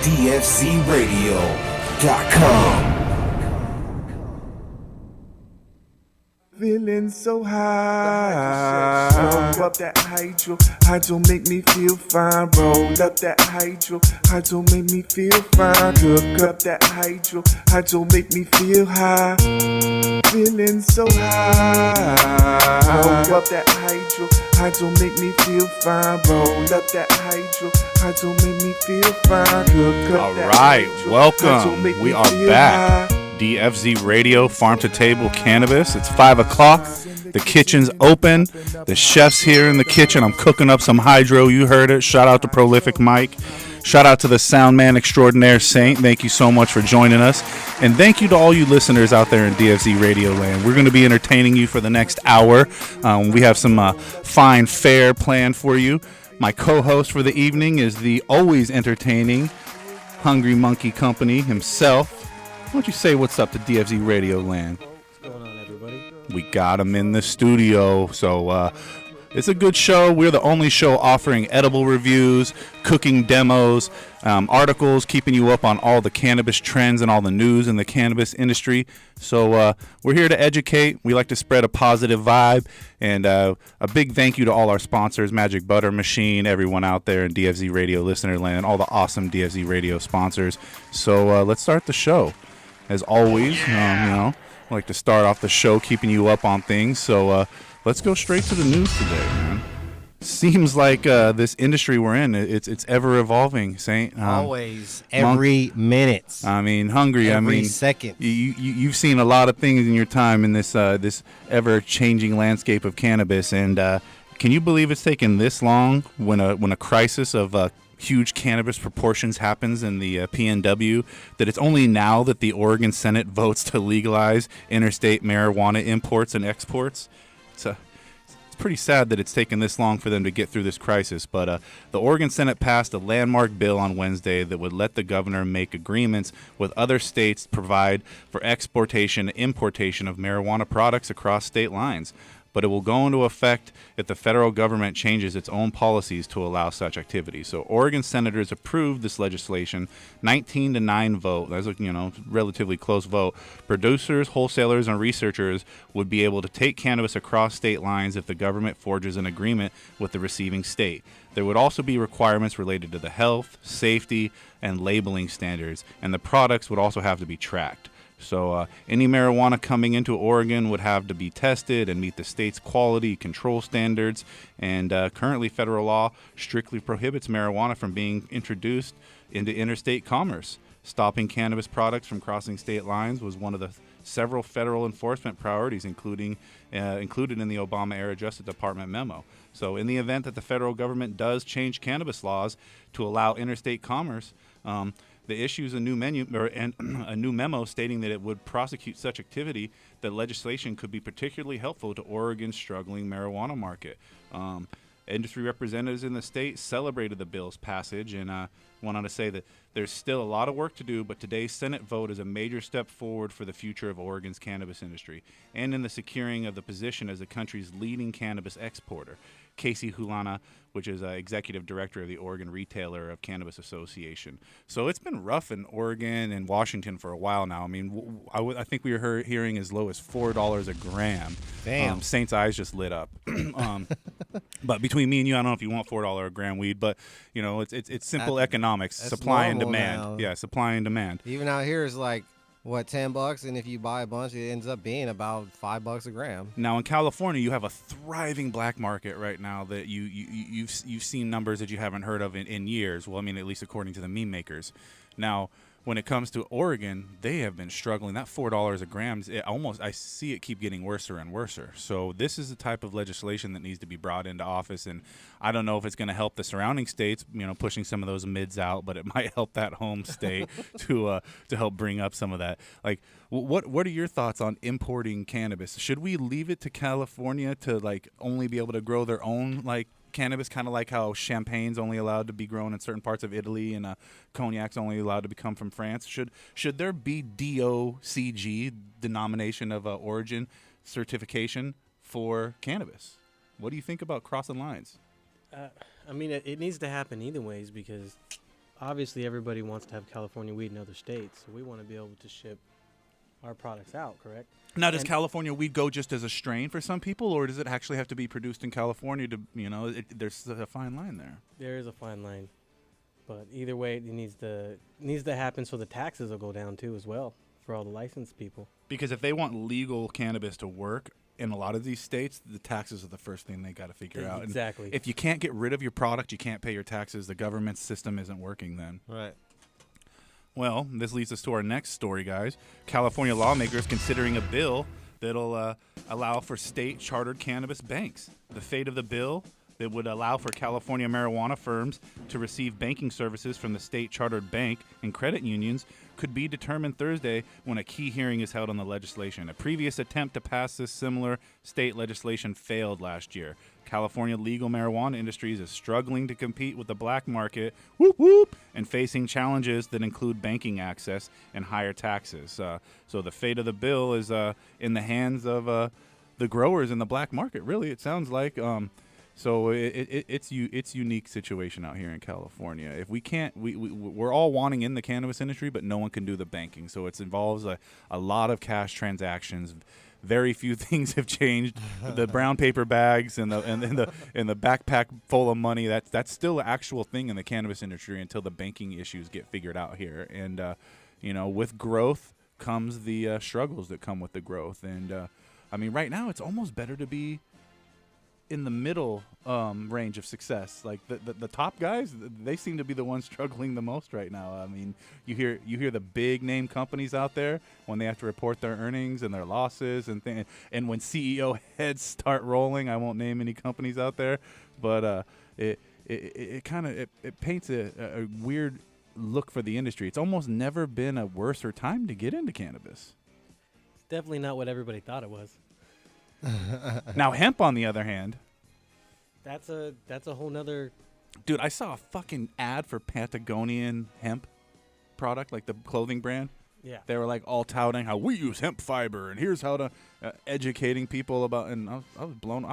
DFZRadio.com. Feeling so high. Roll up that hydro make me feel fine. Roll up that hydro make me feel fine. Cook up that hydro make me feel high. Feeling so high. Roll up that hydro make me feel fine. Roll up that hydro make me feel fine. Cook up All that right, hydro, welcome. make We me are feel back. high. DFZ Radio, Farm to Table Cannabis. It's 5 o'clock. The kitchen's open. The chef's here in the kitchen. I'm cooking up some hydro. You heard it. Shout out to Prolific Mike. Shout out to the sound man extraordinaire Saint. Thank you so much for joining us. And thank you to all you listeners out there in DFZ Radio land. We're going to be entertaining you for the next hour. We have some fine fare planned for you. My co-host for the evening is the always entertaining Hungry Monkey Company himself. Why don't you say what's up to DFZ Radio land? What's going on, everybody? We got him in the studio, so it's a good show. We're the only show offering edible reviews, cooking demos, articles, keeping you up on all the cannabis trends and all the news in the cannabis industry. So we're here to educate. We like to spread a positive vibe, and a big thank you to all our sponsors, Magic Butter Machine, everyone out there in DFZ Radio listener land, all the awesome DFZ Radio sponsors. So let's start the show. As always, I like to start off the show keeping you up on things. So let's go straight to the news today, man. Seems like this industry we're in, it's ever evolving, Saint. Always, every minute. I mean, Hungry. Every second. You've seen a lot of things in your time in this this ever changing landscape of cannabis, and can you believe it's taken this long when a crisis of huge cannabis proportions happens in the PNW, that it's only now that the Oregon Senate votes to legalize interstate marijuana imports and exports? It's pretty sad that it's taken this long for them to get through this crisis, but the Oregon Senate passed a landmark bill on Wednesday that would let the governor make agreements with other states to provide for exportation and importation of marijuana products across state lines. But it will go into effect if the federal government changes its own policies to allow such activity. So Oregon senators approved this legislation, 19-9 vote. That's a relatively close vote. Producers, wholesalers, and researchers would be able to take cannabis across state lines if the government forges an agreement with the receiving state. There would also be requirements related to the health, safety, and labeling standards, and the products would also have to be tracked. So any marijuana coming into Oregon would have to be tested and meet the state's quality control standards. And currently, federal law strictly prohibits marijuana from being introduced into interstate commerce. Stopping cannabis products from crossing state lines was one of the several federal enforcement priorities, included in the Obama-era Justice Department memo. So in the event that the federal government does change cannabis laws to allow interstate commerce, the issues a new memo stating that it would prosecute such activity. That legislation could be particularly helpful to Oregon's struggling marijuana market. Industry representatives in the state celebrated the bill's passage and went on to say that there's still a lot of work to do, but today's Senate vote is a major step forward for the future of Oregon's cannabis industry and in the securing of the position as the country's leading cannabis exporter. Casey Hulana, which is executive director of the Oregon Retailer of Cannabis Association. So it's been rough in Oregon and Washington for a while now. I mean, I think we were hearing as low as $4 a gram. Damn. Saint's eyes just lit up. But between me and you, I don't know if you want $4 a gram weed, but it's simple economics, supply and demand. Now. Yeah, supply and demand. Even out here is like, what, $10, and if you buy a bunch, it ends up being about $5 a gram. Now in California, you have a thriving black market right now that you've seen numbers that you haven't heard of in years. Well, I mean, at least according to the meme makers. Now, when it comes to Oregon, they have been struggling. That $4 a gram, I see it keep getting worse and worse. So this is the type of legislation that needs to be brought into office, and I don't know if it's going to help the surrounding states, pushing some of those mids out, but it might help that home state to help bring up some of that. Like, what are your thoughts on importing cannabis? Should we leave it to California to only be able to grow their own cannabis, kind of like how champagne's only allowed to be grown in certain parts of Italy and cognac's only allowed to come from France? Should there be DOCG, denomination of origin certification for cannabis? What do you think about crossing lines? I mean, it needs to happen either ways because obviously everybody wants to have California weed in other states, so we want to be able to ship our products out, correct? Now, does And- California weed go just as a strain for some people, or does it actually have to be produced in California to, there's a fine line there. There is a fine line, but either way, it needs to happen so the taxes will go down too as well for all the licensed people. Because if they want legal cannabis to work in a lot of these states, the taxes are the first thing they got to figure out. And Exactly. if you can't get rid of your product, you can't pay your taxes. The government system isn't working then. Right. Well, this leads us to our next story, guys. California lawmakers considering a bill that'll allow for state-chartered cannabis banks. The fate of the bill that would allow for California marijuana firms to receive banking services from the state-chartered bank and credit unions could be determined Thursday when a key hearing is held on the legislation. A previous attempt to pass this similar state legislation failed last year. California legal marijuana industries is struggling to compete with the black market, whoop whoop, and facing challenges that include banking access and higher taxes. So the fate of the bill is in the hands of the growers in the black market. Really, it sounds like. So it's unique situation out here in California. If we can't, we're all wanting in the cannabis industry, but no one can do the banking. So it involves a lot of cash transactions. Very few things have changed. The brown paper bags and the backpack full of money. That's still an actual thing in the cannabis industry until the banking issues get figured out here. And with growth comes the struggles that come with the growth. And I mean, right now it's almost better to be in the middle range of success. Like the top guys, they seem to be the ones struggling the most right now. I mean, you hear the big name companies out there when they have to report their earnings and their losses and and when CEO heads start rolling. I won't name any companies out there, but it paints a weird look for the industry. It's almost never been a worser time to get into cannabis. It's definitely not what everybody thought it was. Now hemp, on the other hand, That's a whole nother. dude, I saw a fucking ad for Patagonian hemp product, like the clothing brand. Yeah. They were like all touting how we use hemp fiber and here's how to educating people about. And I was blown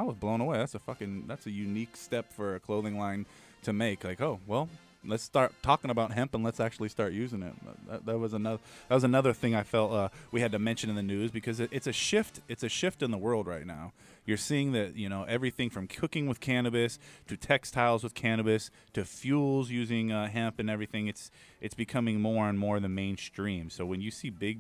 away. That's a unique step for a clothing line to make. Like, oh well, let's start talking about hemp and let's actually start using it. That was another thing I felt we had to mention in the news because it's a shift. It's a shift in the world right now. You're seeing that everything from cooking with cannabis to textiles with cannabis to fuels using hemp and everything. It's becoming more and more the mainstream. So when you see big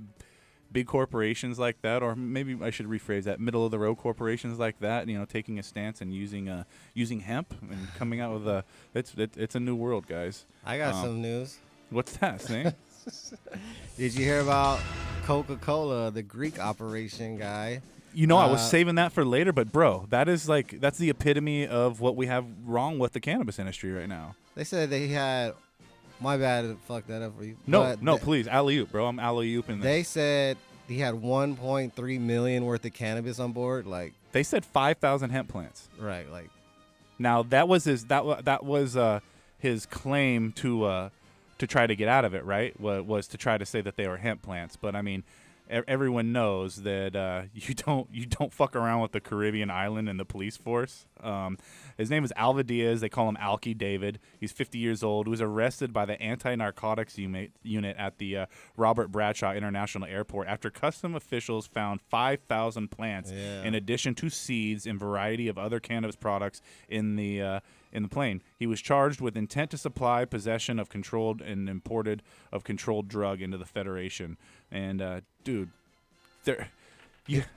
corporations like that, or maybe I should rephrase that, middle of the road corporations like that, taking a stance and using hemp and coming out with it's a new world, guys. I got some news. What's that, Snake? Did you hear about Coca-Cola, the Greek operation guy? I was saving that for later, but bro, that's the epitome of what we have wrong with the cannabis industry right now. They said they had. My bad to fuck that up for you. No, please, alley-oop, bro. I'm alley-ooping this. They said he had 1.3 million worth of cannabis on board. Like They said 5,000 hemp plants. right, like Now that was his claim to try to get out of it, right? Was to try to say that they were hemp plants. But I mean, everyone knows that you don't fuck around with the Caribbean island and the police force. His name is Alva Diaz. They call him Alky David. He's 50 years old. He was arrested by the anti-narcotics unit at the Robert Bradshaw International Airport after custom officials found 5,000 plants in addition to seeds and variety of other cannabis products in the plane. He was charged with intent to supply, possession of controlled and imported of controlled drug into the Federation. And dude, the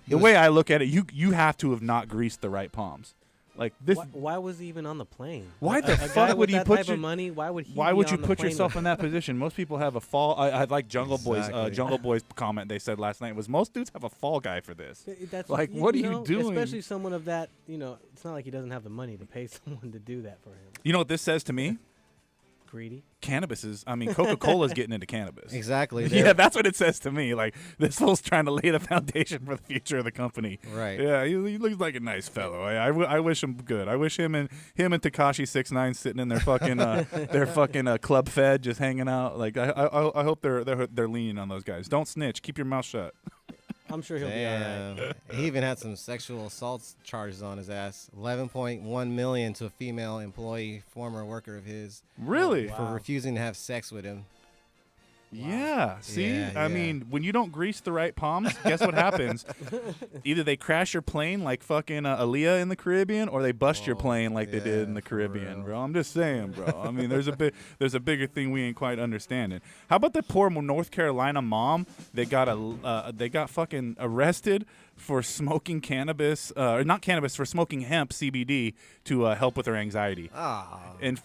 way I look at it, you have to have not greased the right palms. Like this. Why was he even on the plane? Why the a fuck guy would with he that put type you? of money? Why would he? Why be would you on the put plane yourself with- in that position? Most people have a fall. I like Jungle Boys. Exactly. Jungle Boys comment they said last night was most dudes have a fall guy for this. That's Like, what are you doing? Especially someone of that. It's not like he doesn't have the money to pay someone to do that for him. You know what this says to me? Greedy. Coca-Cola's getting into cannabis. exactly. Yeah, that's what it says to me. Like, this fool's trying to lay the foundation for the future of the company. Right. Yeah, he looks like a nice fellow. I wish him good. I wish him and Tekashi 6ix9ine sitting in their fucking club fed, just hanging out. Like, I hope they're leaning on those guys. Don't snitch. Keep your mouth shut. I'm sure he'll be all right. Damn. He even had some sexual assault charges on his ass. 11.1 million to a female employee, former worker of his, Really? Wow. for refusing to have sex with him. Yeah. See, Yeah, I yeah. mean, when you don't grease the right palms, guess what happens? Either they crash your plane like fucking Aaliyah in the Caribbean, or they bust your plane like they did in the for Caribbean, real. bro. I'm just saying, bro. I mean, there's a bigger thing we ain't quite understanding. How about the poor North Carolina mom that got fucking arrested for smoking cannabis, or not cannabis, for smoking hemp CBD to help with her anxiety. Ah. And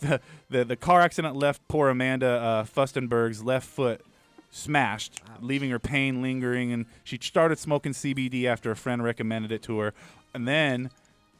the car accident left poor Amanda Fustenberg's left foot smashed, leaving her pain lingering. And she started smoking CBD after a friend recommended it to her. And then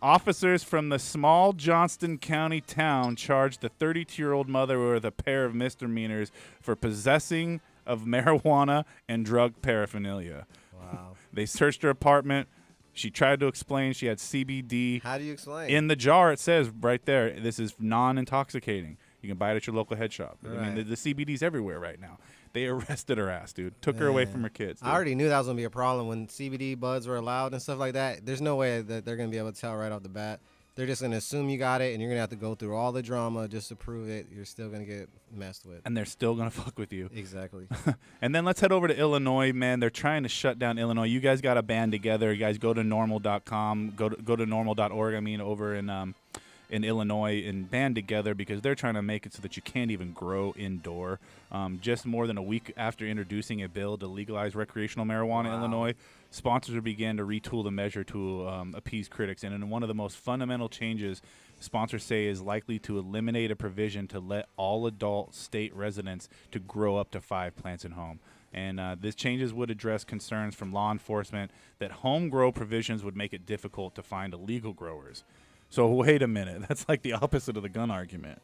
officers from the small Johnston County town charged the 32-year-old mother with a pair of misdemeanors for possessing of marijuana and drug paraphernalia. Wow. They searched her apartment. She tried to explain she had CBD. How do you explain? In the jar, it says right there, this is non-intoxicating. You can buy it at your local head shop. I mean, Right. the CBD's everywhere right now. They arrested her ass, dude. Took her away Man. from her kids. I already knew that was going to be a problem when CBD buds were allowed and stuff like that. There's no way that they're going to be able to tell right off the bat. They're just going to assume you got it, and you're going to have to go through all the drama just to prove it. You're still going to get messed with. And they're still going to fuck with you. Exactly. And then let's head over to Illinois, man. They're trying to shut down Illinois. You guys got to band together. You guys go to normal.com, go to normal.org, over in Illinois, and band together because they're trying to make it so that you can't even grow indoor. Just more than a week after introducing a bill to legalize recreational marijuana in Illinois, sponsors began to retool the measure to appease critics. And in one of the most fundamental changes, sponsors say is likely to eliminate a provision to let all adult state residents to grow up to 5 plants in home. And these changes would address concerns from law enforcement that home grow provisions would make it difficult to find illegal growers. So wait a minute. That's like the opposite of the gun argument.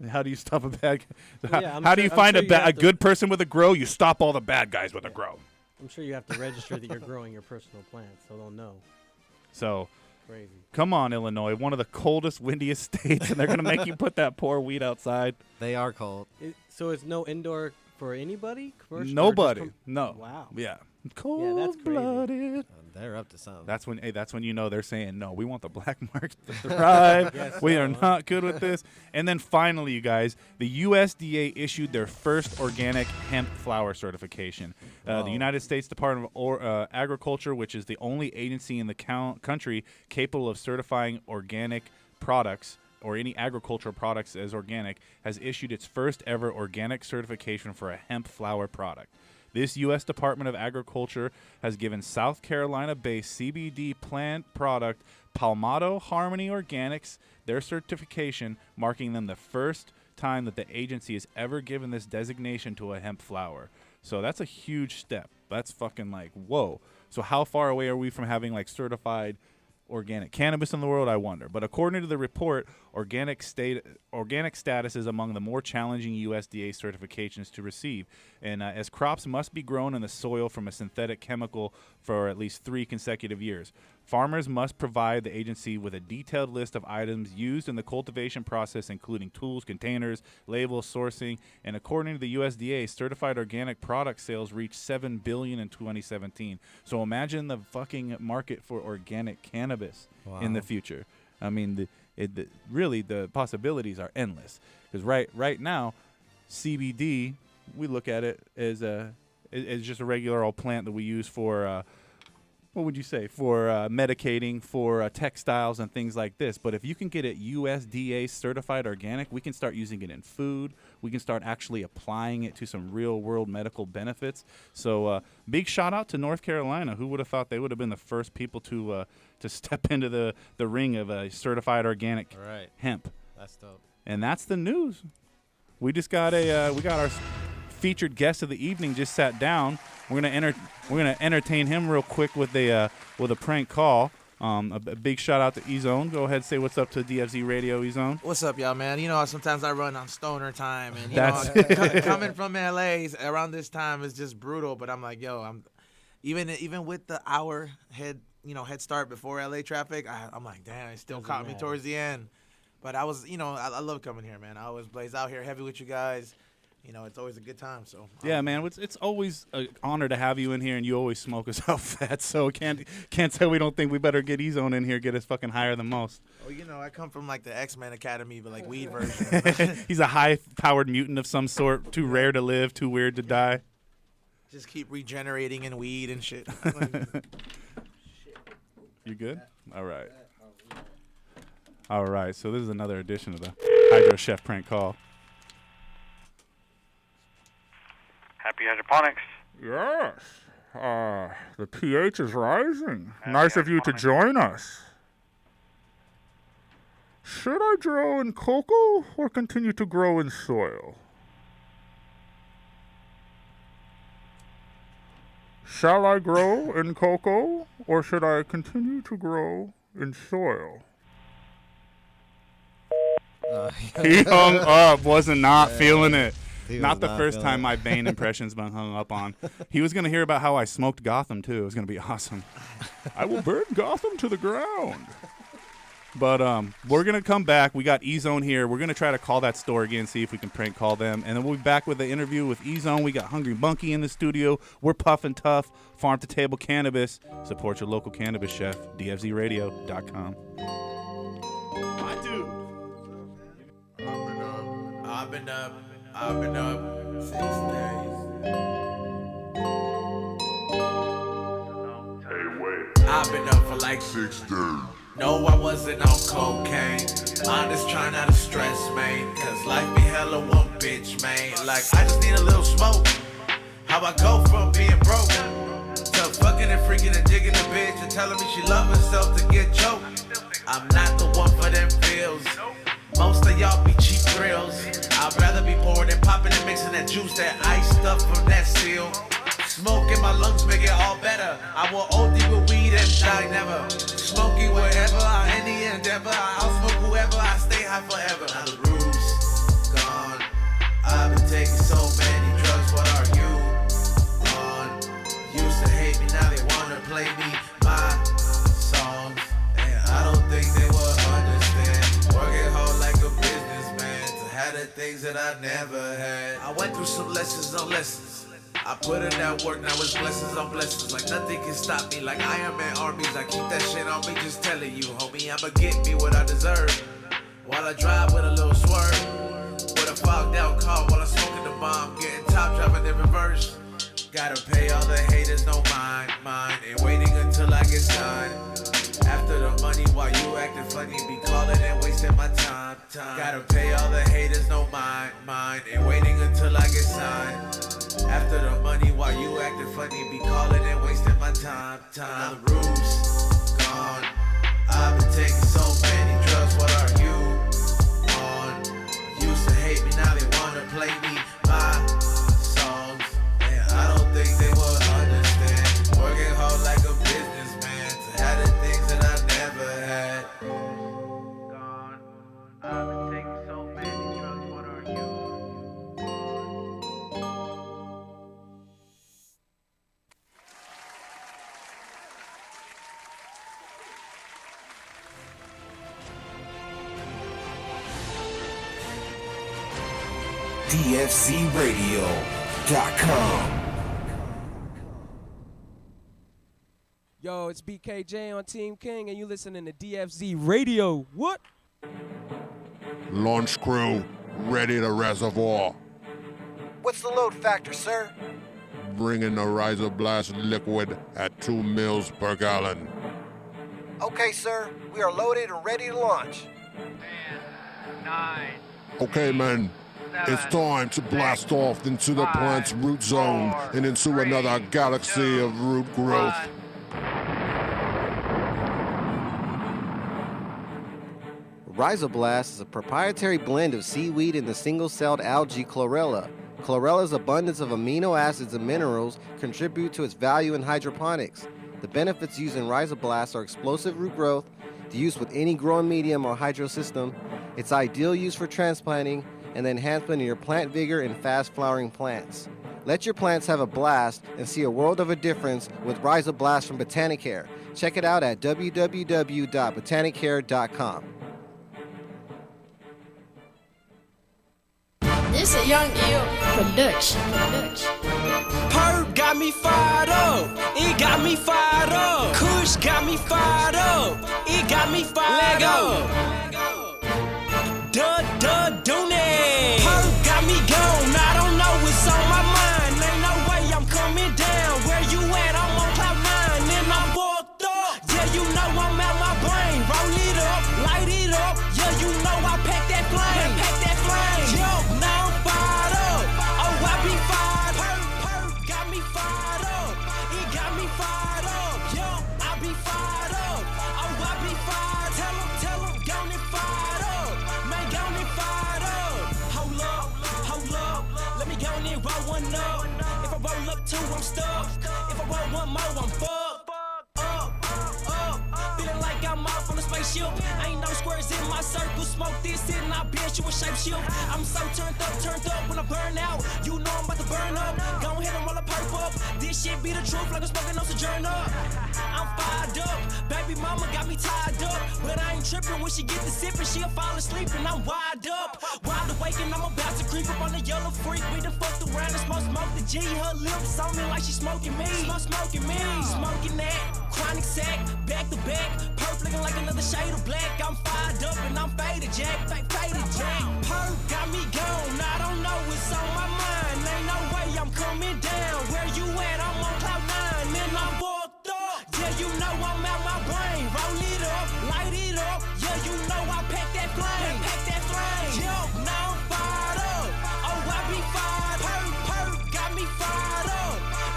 How do you stop a bad guy? Yeah, I'm How do sure- you I'm find sure you a have to- good person with a grow? You stop all the bad guys with a grow. I'm sure you have to register that you're growing your personal plants, so they'll know. So Crazy. come on, Illinois, one of the coldest, windiest states, and they're going to make you put that poor weed outside. They are cold. So it's no indoor for anybody? Commercial, or just Nobody. from- No. Wow. Yeah. that's crazy. Cold-blooded. They're up to something. That's when you know they're saying no. We want the black marks to thrive. Guess We so, are huh? not good with this. And then finally, you guys, the USDA issued their first organic hemp flower certification. The United States Department of Agriculture, which is the only agency in the country capable of certifying organic products or any agricultural products as organic, has issued its first ever organic certification for a hemp flower product. This U.S. Department of Agriculture has given South Carolina-based CBD plant product Palmato Harmony Organics their certification, marking them the first time that the agency has ever given this designation to a hemp flower. So that's a huge step. That's fucking like, whoa. So how far away are we from having like certified organic cannabis in the world, I wonder. But according to the report, organic status is among the more challenging USDA certifications to receive. And as crops must be grown in the soil from a synthetic chemical for at least 3 consecutive years, farmers must provide the agency with a detailed list of items used in the cultivation process, including tools, containers, labels, sourcing. And according to the USDA, certified organic product sales reached $7 billion in 2017. So imagine the fucking market for organic cannabis in the future. I mean, really the possibilities are endless. Because right now, CBD, we look at it as just a regular old plant that we use for what would you say, for medicating, for textiles and things like this. But if you can get it USDA certified organic, we can start using it in food. We can start actually applying it to some real world medical benefits. So big shout out to North Carolina. Who would have thought they would have been the first people to step into the ring of certified organic hemp. That's dope. And that's the news. We just got we got our featured guest of the evening just sat down. We're gonna entertain him real quick with a prank call. A big shout out to Ezone. Go ahead and say what's up to DFZ Radio, Ezone. What's up, y'all, man? You know, sometimes I run on stoner time, and That's- coming from LA around this time is just brutal. But I'm like, yo, I'm even with the hour head start before LA traffic. I'm like, damn, it still caught me towards the end. But I was, I love coming here, man. I always blaze out here heavy with you guys. you know, it's always a good time. So Yeah, man, it's always an honor to have you in here, and you always smoke us out fat. So can't say we don't think we better get Ezone in here, get us fucking higher than most. Oh, you know, I come from like the X-Men Academy, but like weed version. He's a high-powered mutant of some sort, too rare to live, too weird to die. Just keep regenerating in weed and shit. You good? All right. All right. So this is another edition of the Hydro Chef prank call. Happy hydroponics. Yes. The pH is rising. Happy Nice of you to hydroponics. join us. Should I grow in cocoa or continue to grow in soil? Shall I grow in cocoa or should I continue to grow in soil? He hung up, wasn't not feeling it. He Not was the not first feeling time it. my Bane impression's been hung up on. He was going to hear about how I smoked Gotham, too. It was going to be awesome. I will burn Gotham to the ground. But we're going to come back. We got Ezone here. We're going to try to call that store again, see if we can prank call them. And then we'll be back with the interview with Ezone. We got Hungry Bunky in the studio. We're puffing tough. Farm-to-table cannabis. Support your local cannabis chef. DFZRadio.com. My dude. I've been up 6 days. I've been up for like 6 days. No, I wasn't on cocaine. I'm just trying not to stress, man. Cause life be hella one bitch, man. Like, I just need a little smoke. How I go from being broke to fucking and freaking and digging the bitch and telling me she love herself to get choked. I'm not the one for them pills. Most of y'all be cheap thrills. I'd rather be pouring and popping and mixing that juice, that ice stuff from that seal. Smoke in my lungs make it all better. I will OD with weed and die never. Smoky wherever I any endeavor. I'll smoke whoever, I stay high forever. Now the roof's gone. I've been taking so many drugs, what are you on? Used to hate me, now they wanna play me my songs. And I don't think they will understand. Working hard like a businessman to have the things that I never had. I went through some lessons on lessons. I put in that work, now it's blessings on blessings. Like nothing can stop me, like Iron Man armies. I keep that shit on me, just telling you, homie, I'ma get me what I deserve. While I drive with a little swerve, with a fogged out car while I'm smoking the bomb, getting top driving in reverse. Gotta pay all the haters, no mind, ain't waiting until I get signed. After the money, while you acting funny, be calling and wasting my time. Gotta pay all the haters, no mind, ain't waiting until I get signed. After the money, while you acting funny, be calling and wasting my time. The roof's gone. I've been taking so many drugs, what are you on? Used to hate me, now they wanna play me my songs. And I don't think they will understand. Working hard like a businessman to have the things that I never had. Gone. I've been taking so many drugs, what are you on? DFZRadio.com. Yo, it's BKJ on Team King, and you listening to DFZ Radio. What? Launch crew, ready to reservoir. What's the load factor, sir? Bringing the Riser Blast liquid at 2 mils per gallon. Okay, sir. We are loaded and ready to launch. 10, 9, Okay, men, it's time to blast off into the plant's root zone and into another galaxy of root growth. Rhizoblast is a proprietary blend of seaweed and the single-celled algae chlorella. Chlorella's abundance of amino acids and minerals contribute to its value in hydroponics. The benefits used in Rhizoblast are explosive root growth, the use with any growing medium or hydro system, its ideal use for transplanting, and the enhancement of your plant vigor in fast-flowering plants. Let your plants have a blast and see a world of a difference with Rhizoblast from Botanicare. Check it out at www.botanicare.com. This is a young deal. Production. Perp got me fired up. It got me fired up. Kush got me fired up. It got me fired up. Dooney. Perp got me gone. I don't know what's on my mind. Ain't no way I'm coming down. Where you at? I'm on cloud 9 and I'm fucked up. Yeah, you know I'm out my brain. Roll it up, light it up. Yeah, you know I pack that flame. Pack that flame. Yo, now I'm fired up. Oh, I be fired. Perp got me fired up. It got me fired up. Yo, I be fired up. Oh, I be fired. Tell 'em, gone and fired up. Man, gone and fired up. Hold up. Let me go and roll one up. If I roll up two, I'm stuck. If I roll one more, I'm fucked. Feeling like I'm off on a spaceship. Ain't no squares in my circle. Smoke this and I bet you a shape shift. I'm so turned up when I burn out. You know I'm about to burn up. Go ahead and roll a perp up. This shit be the truth like I'm smoking on Sojourn up. I'm fired up. Baby mama got me tied up. But I ain't tripping when she get to sipping. She'll fall asleep and I'm wide up. Wide awake and I'm about to creep up on the yellow freak. We done fucked around and smoke the G. Her lips on me like she smoking me. Smoking me. Smoking that. Chronic sack. Back to back. Perp looking like another shade of black. I'm fired up and I'm faded jack. Faded jack. Perp got me gone. I don't know what's on my mind. Ain't no way I'm coming down. Where you at? I'm on cloud 9 and I'm fucked up. Yeah, you know I'm out my brain. Roll it up, light it up. Yeah, you know I pack that flame. Pack that flame. Yo, now I'm fired up. Oh, I be fired. Perp got me fired up.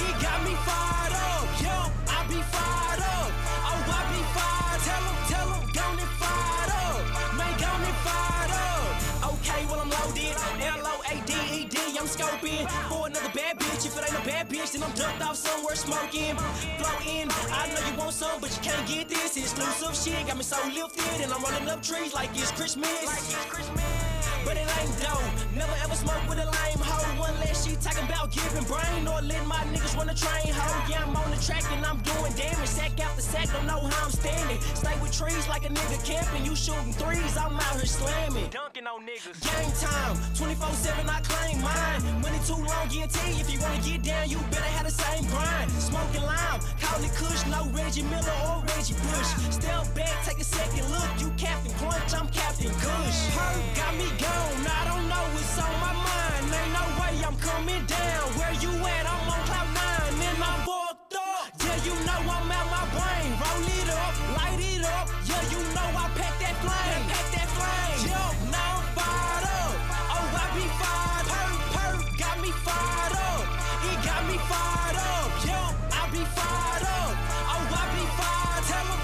It got me fired up. Yo, I be fired up. Oh, I be fired. Tell 'em, gone and fired up. Man, gone and fired up. Okay, well I'm loaded. LOADED, I'm scoping for another bad bitch. If it ain't a bad bitch, then I'm ducked off somewhere smoking. Floating, I know you want some, but you can't get this. Exclusive shit got me so lifted, and I'm rolling up trees like it's Christmas. But it ain't dope. Never ever smoke with a lame hoe. Unless she talking about giving brain or letting my niggas run the train hoe. Yeah, I'm on the track and I'm doing damage. Sack after sack, don't know how I'm standing. Stay with trees like a nigga camping. You shooting threes, I'm out here slamming. Dunking on niggas. Game time, 24/7, I claim mine. Money too long, guarantee. If you wanna get down, you better have the same grind. Smoking lime, call it Kush, no Reggie Miller or Reggie Bush. Step back, take a second look. You Captain Crunch, I'm Captain Kush. Perp got me gone. I don't know what's on my mind. Ain't no way I'm coming down. Where you at? I'm on cloud 9 and I'm fucked up. Yeah, you know I'm out my brain. Roll it up, light it up. Yeah, you know I pack that flame. Pack that flame. Yo, now I'm fired up. Oh, I be fired. Perp got me fired up. It got me fired up. Yo, I be fired up. Oh, I be fired.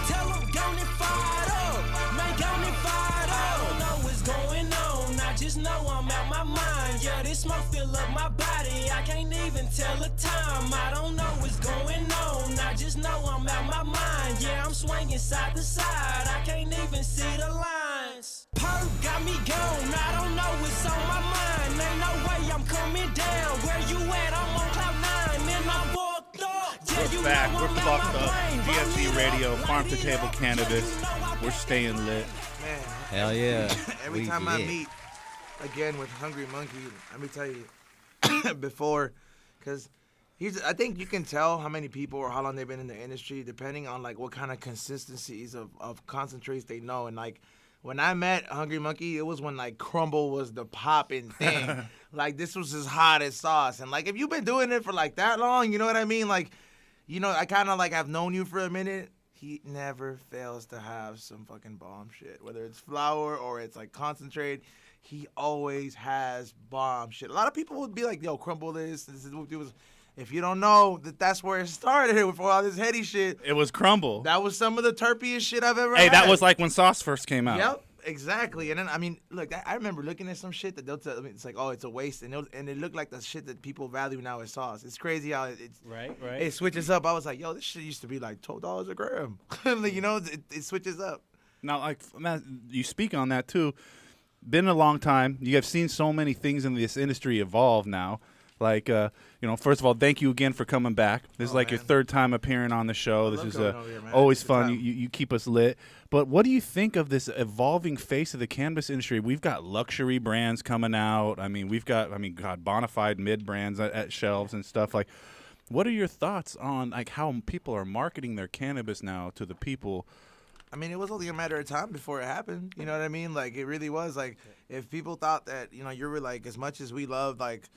Tell 'em, gone and fired up. Man, gone and fired up. I don't know what's going on. I just know I'm out my mind. Yeah, this smoke fill up my body. I can't even tell the time. I don't know what's going on. I just know I'm out my mind. Yeah, I'm swinging side to side. I can't even see the lines. Perp got me gone. I don't know what's on my mind. Ain't no way I'm coming down. Where you at? I'm on cloud 9 and I'm fucked up. Yeah, We're you back. know We're I'm out fucked my up. brain. DFC Roll it Radio, up, Farm light to it Table up. Cannabis. Yeah, you know I We're staying lit. Man, Hell yeah. every We time I lit. meet again with Hungry Monkey, let me tell you before, because I think you can tell how many people or how long they've been in the industry depending on like what kind of consistencies of concentrates they know. And like when I met Hungry Monkey, it was when like crumble was the popping thing. Like this was as hot as sauce. And like if you've been doing it for like that long, you know what I mean? Like, you know, I kind of like have known you for a minute. He never fails to have some fucking bomb shit, whether it's flour or it's like concentrate. He always has bomb shit. A lot of people would be like, "Yo, crumble this." This is what it was. If you don't know that's where it started with all this heady shit. It was crumble. That was some of the terpiest shit I've ever Hey, had. that was like when sauce first came out. Yep, exactly. And then I mean, look, I remember looking at some shit that they'll tell me it's like, oh, it's a waste, and it looked like the shit that people value now as sauce. It's crazy how it's Right. it switches up. I was like, yo, this shit used to be like $12 a gram. Like, you know, it switches up. Now, like, man, you speak on that too. Been a long time. You have seen so many things in this industry evolve now. Like, first of all, thank you again for coming back. This is like your third time appearing on the show. This is always fun. You keep us lit. But what do you think of this evolving face of the cannabis industry? We've got luxury brands coming out. I mean, we've got, bona fide mid brands at shelves and stuff. Like, what are your thoughts on like how people are marketing their cannabis now to the people? I mean, it was only a matter of time before it happened. You know what I mean? Like, it really was. Like, if people thought that, you were like, as much as we love, like,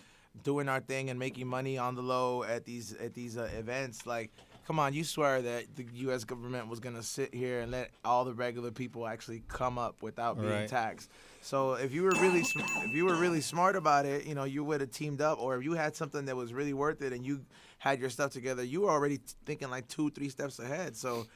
doing our thing and making money on the low at these events, like, come on, you swear that the U.S. government was going to sit here and let all the regular people actually come up without being taxed. So if you were really smart about it, you would have teamed up, or if you had something that was really worth it and you had your stuff together, you were already thinking like 2-3 steps ahead. So,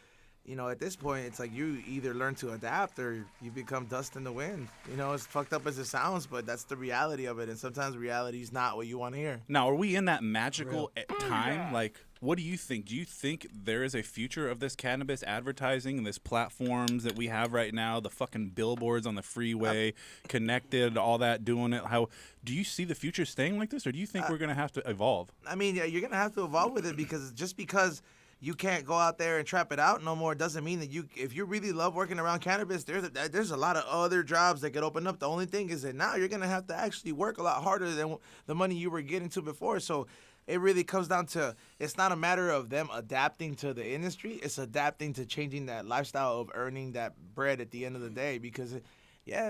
at this point, it's like you either learn to adapt or you become dust in the wind. As fucked up as it sounds, but that's the reality of it. And sometimes reality is not what you want to hear. Now, are we in that magical time? Like, what do you think? Do you think there is a future of this cannabis advertising and this platforms that we have right now, the fucking billboards on the freeway, connected, all that, doing it? How do you see the future staying like this, or do you think we're going to have to evolve? I mean, yeah, you're going to have to evolve with it, because you can't go out there and trap it out no more. It doesn't mean that if you really love working around cannabis, there's a lot of other jobs that could open up. The only thing is that now you're going to have to actually work a lot harder than the money you were getting to before. So it really comes down to, it's not a matter of them adapting to the industry. It's adapting to changing that lifestyle of earning that bread at the end of the day, because it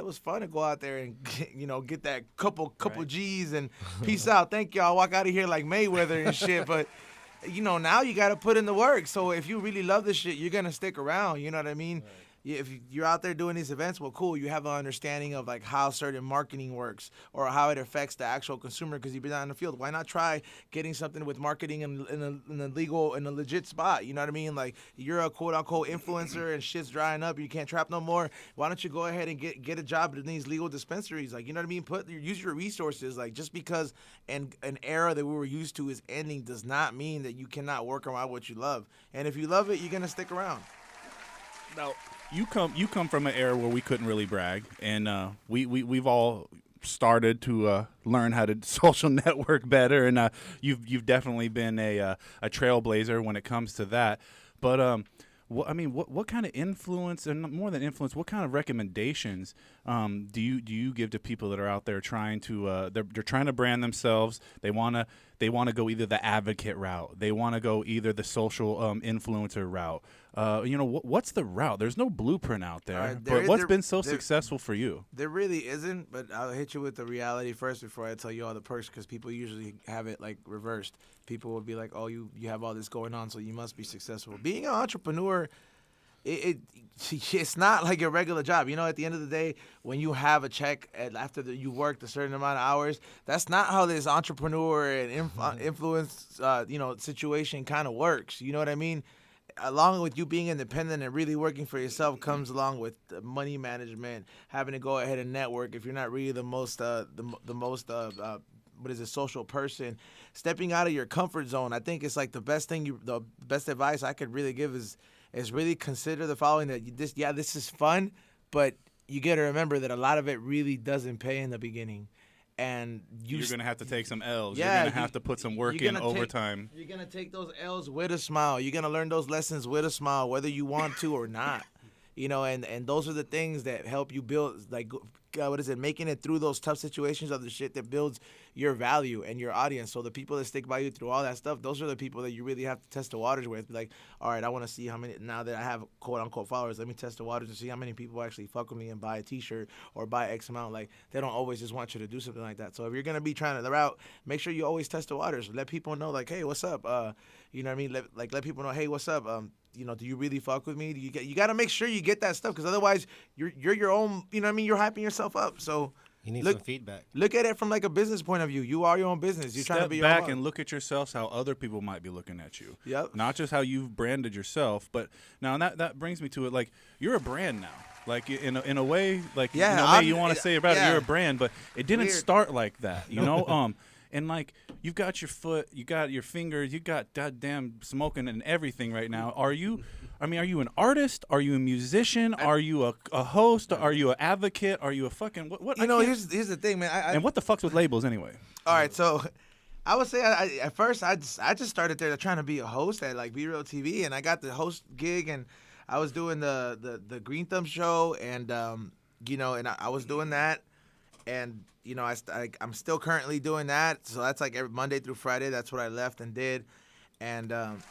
was fun to go out there and get that couple G's and peace out. Thank y'all. Walk out of here like Mayweather and shit. But now you got to put in the work. So if you really love this shit, you're going to stick around. You know what I mean? Right. If you're out there doing these events, well, cool. You have an understanding of like how certain marketing works or how it affects the actual consumer, because you've been out in the field. Why not try getting something with marketing in a legal, in a legit spot? You know what I mean? Like, you're a quote unquote influencer and shit's drying up. You can't trap no more. Why don't you go ahead and get a job in these legal dispensaries? Like, you know what I mean? Use your resources. Like, just because an era that we were used to is ending does not mean that you cannot work around what you love. And if you love it, you're gonna stick around. Now, you come from an era where we couldn't really brag, and we've all started to learn how to social network better, and you've definitely been a trailblazer when it comes to that. But what kind of influence, and more than influence, what kind of recommendations do you give to people that are out there trying to they're trying to brand themselves? They wanna go either the advocate route, they want to go either the social influencer route. What's the route? There's no blueprint out there. But what's been so successful for you? There really isn't, but I'll hit you with the reality first before I tell you all the perks, because people usually have it like reversed. People will be like, oh, you have all this going on, so you must be successful. Being an entrepreneur, it's not like a regular job. At the end of the day, when you have a check after you worked a certain amount of hours, that's not how this entrepreneur and influence situation kind of works. You know what I mean? Along with you being independent and really working for yourself comes along with money management, having to go ahead and network. If you're not really the most social person, stepping out of your comfort zone. I think it's like the best advice I could really give is really consider the following: that this is fun, but you got to remember that a lot of it really doesn't pay in the beginning. And you're going to have to take some L's. Yeah, you're going to have to put some work in overtime. You're going to take those L's with a smile. You're going to learn those lessons with a smile, whether you want to or not. And those are the things that help you build, like, making it through those tough situations of the shit that builds your value and your audience. So the people that stick by you through all that stuff, those are the people that you really have to test the waters with. Be like, all right, I want to see how many, now that I have quote unquote followers, let me test the waters and see how many people actually fuck with me and buy a t-shirt or buy X amount. Like, they don't always just want you to do something like that. So if you're going to be trying to the route, make sure you always test the waters. Let people know, like, hey, what's up? You know what I mean? Let people know, hey, what's up? Do you really fuck with me? You got to make sure you get that stuff, because otherwise you're your own, you know what I mean? You're hyping yourself up. So you need some feedback. Look at it from like a business point of view. You are your own business. You're trying to be your back own. And look at yourself how other people might be looking at you. Yep. Not just how you've branded yourself, but now that brings me to it. Like, you're a brand now. Like, in a way, like, you want to say about it, you're a brand, but it didn't start like that, And like, you've got your foot, you got your fingers, you got goddamn smoking and everything right now. Are you an artist? Are you a musician? Are you a host? Are you an advocate? Are you a fucking what? Here's the thing, man. And what the fuck's with labels anyway? All right, so I would say at first I just started there trying to be a host at like Be Real TV, and I got the host gig, and I was doing the Green Thumb show, and and I was doing that, and I'm still currently doing that. So that's like every Monday through Friday. That's what I left and did, and I'm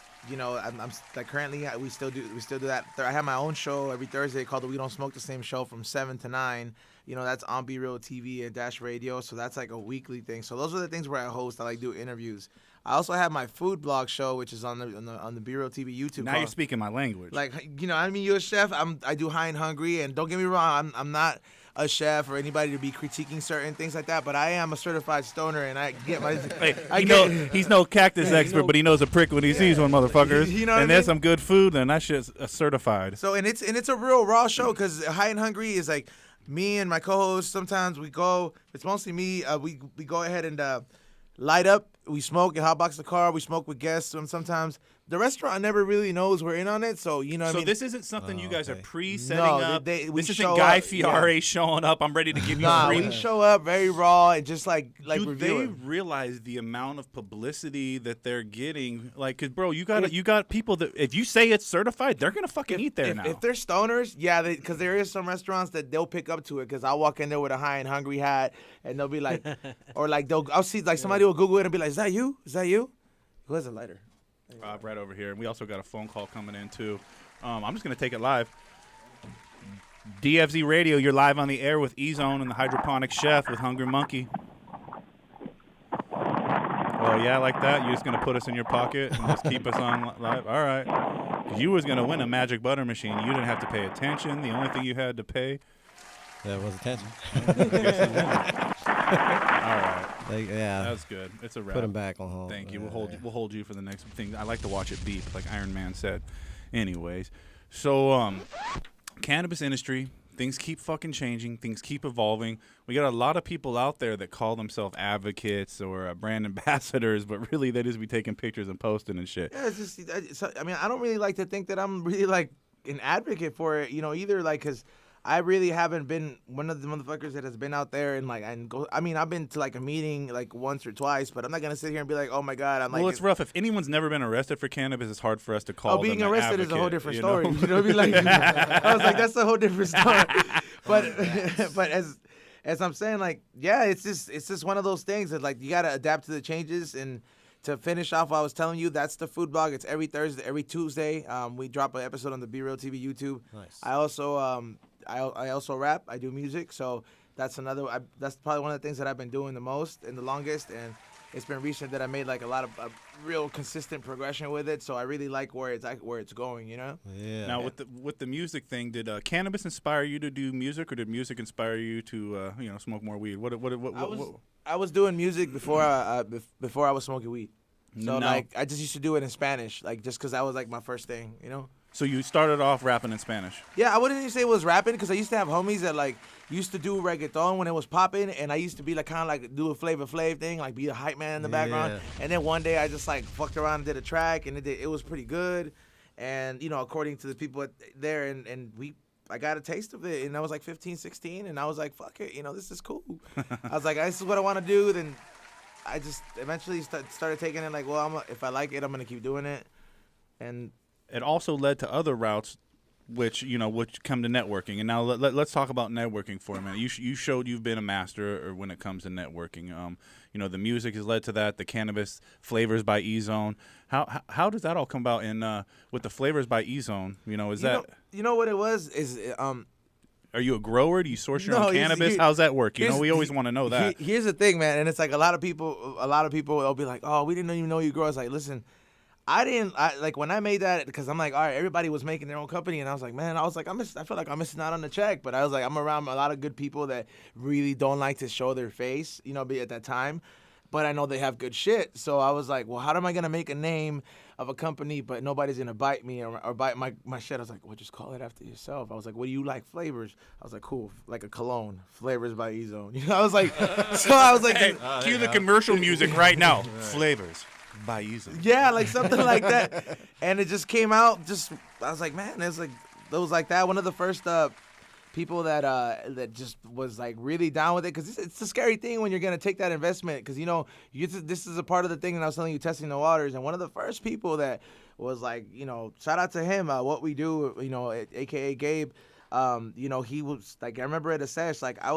like currently we still do that. I have my own show every Thursday called the We Don't Smoke the Same Show from 7 to 9. That's on Be Real TV and Dash Radio. So that's like a weekly thing. So those are the things where I host. I like do interviews. I also have my food blog show, which is on the Be Real TV YouTube. Now you're speaking my language. Like you're a chef. I do High and Hungry, and don't get me wrong, I'm not a chef or anybody to be critiquing certain things like that, but I am a certified stoner, and I get my. He's no cactus expert, but he knows a prick when he sees one, motherfuckers. And there's some good food, and that shit's certified. So and it's a real raw show because High and Hungry is like me and my co-host. Sometimes we go. It's mostly me. We go ahead and light up. We smoke and hotbox the car. We smoke with guests, and sometimes the restaurant never really knows we're in on it. So So this isn't something you guys are pre-setting No, up. we This show isn't Guy up, Fieri showing up. I'm ready to give you free. We show up very raw and just like Do review they it. realize the amount of publicity that they're getting? Like, cause bro, you got people that if you say it's certified, they're gonna fucking eat there now. If they're stoners, yeah, because there is some restaurants that they'll pick up to it. Because I'll walk in there with a High and Hungry hat, and they'll be like, or like I'll see like somebody will Google it and be like, "Is that you? Is that you? Who has a lighter?" Right over here. And we also got a phone call coming in, too. I'm just going to take it live. DFZ Radio, you're live on the air with Ezone and the Hydroponic Chef with Hungry Monkey. Oh, yeah, like that? You're just going to put us in your pocket and just keep us on live? All right. 'Cause you was going to win a magic butter machine. You didn't have to pay attention. The only thing you had to pay. That was attention. All right. Yeah. That's good. It's a wrap. Put him back on hold. Thank you. We'll hold you for the next thing. I like to watch it beep, like Iron Man said. Anyways, so cannabis industry, things keep fucking changing. Things keep evolving. We got a lot of people out there that call themselves advocates or brand ambassadors, but really they just be taking pictures and posting and shit. Yeah, it's just. I mean, I don't really like to think that I'm really like an advocate for it, either. Like, cause I really haven't been one of the motherfuckers that has been out there and go. I mean, I've been to like a meeting like once or twice, but I'm not gonna sit here and be like, oh my god, I'm like. Well, it's rough. If anyone's never been arrested for cannabis, it's hard for us to call. Being them arrested advocate, is a whole different you story. know? You know what I mean? Like, I was like, that's a whole different story. But as I'm saying, like, yeah, it's just one of those things that like you gotta adapt to the changes. And to finish off, I was telling you that's the food blog. It's every Thursday, every Tuesday. We drop an episode on the Be Real TV YouTube. Nice. I also I also rap. I do music, so that's that's probably one of the things that I've been doing the most and the longest. And it's been recent that I made like a lot of real consistent progression with it. So I really like where it's going. Yeah. Now with the music thing, did cannabis inspire you to do music, or did music inspire you to smoke more weed? What? I was doing music before I was smoking weed. So like I just used to do it in Spanish, like just because that was like my first thing. So you started off rapping in Spanish? Yeah, I wouldn't even say it was rapping because I used to have homies that like used to do reggaeton when it was popping, and I used to be like kind of like do a Flavor Flav thing, like be a hype man in the background. And then one day I just like fucked around and did a track, and it was pretty good. And according to the people there, and I got a taste of it, and I was like 15, 16, and I was like, fuck it, this is cool. I was like, this is what I want to do. Then I just eventually started taking it like, well, if I like it, I'm gonna keep doing it. And it also led to other routes, which come to networking. And now let's talk about networking for a minute. You showed you've been a master when it comes to networking. The music has led to that. The cannabis flavors by Ezone. How does that all come about? In with the flavors by Ezone, is that what it was is Are you a grower? Do you source your own cannabis? How's that work? We always want to know that. Here's the thing, man, and it's like a lot of people will be like, oh, we didn't even know you grow. It's like, listen. I when I made that, because I'm like, all right, everybody was making their own company, and I was like, man, I feel like I'm missing out on the check. But I was like, I'm around a lot of good people that really don't like to show their face, be at that time. But I know they have good shit. So I was like, well, how am I going to make a name of a company, but nobody's going to bite me or bite my shit? I was like, well, just call it after yourself. I was like, what do you like flavors? I was like, cool, like a cologne, flavors by Ezone. I was like, hey, cue the commercial music right now. Flavors by Ezone. Yeah, like something like that. And it just came out. I was like, man, it was like that. One of the first people that just was like really down with it, because it's a scary thing when you're gonna take that investment, because this is a part of the thing that I was telling you, testing the waters, and one of the first people that was like, shout out to him, what we do, aka Gabe. He was like, I remember at a sesh, like I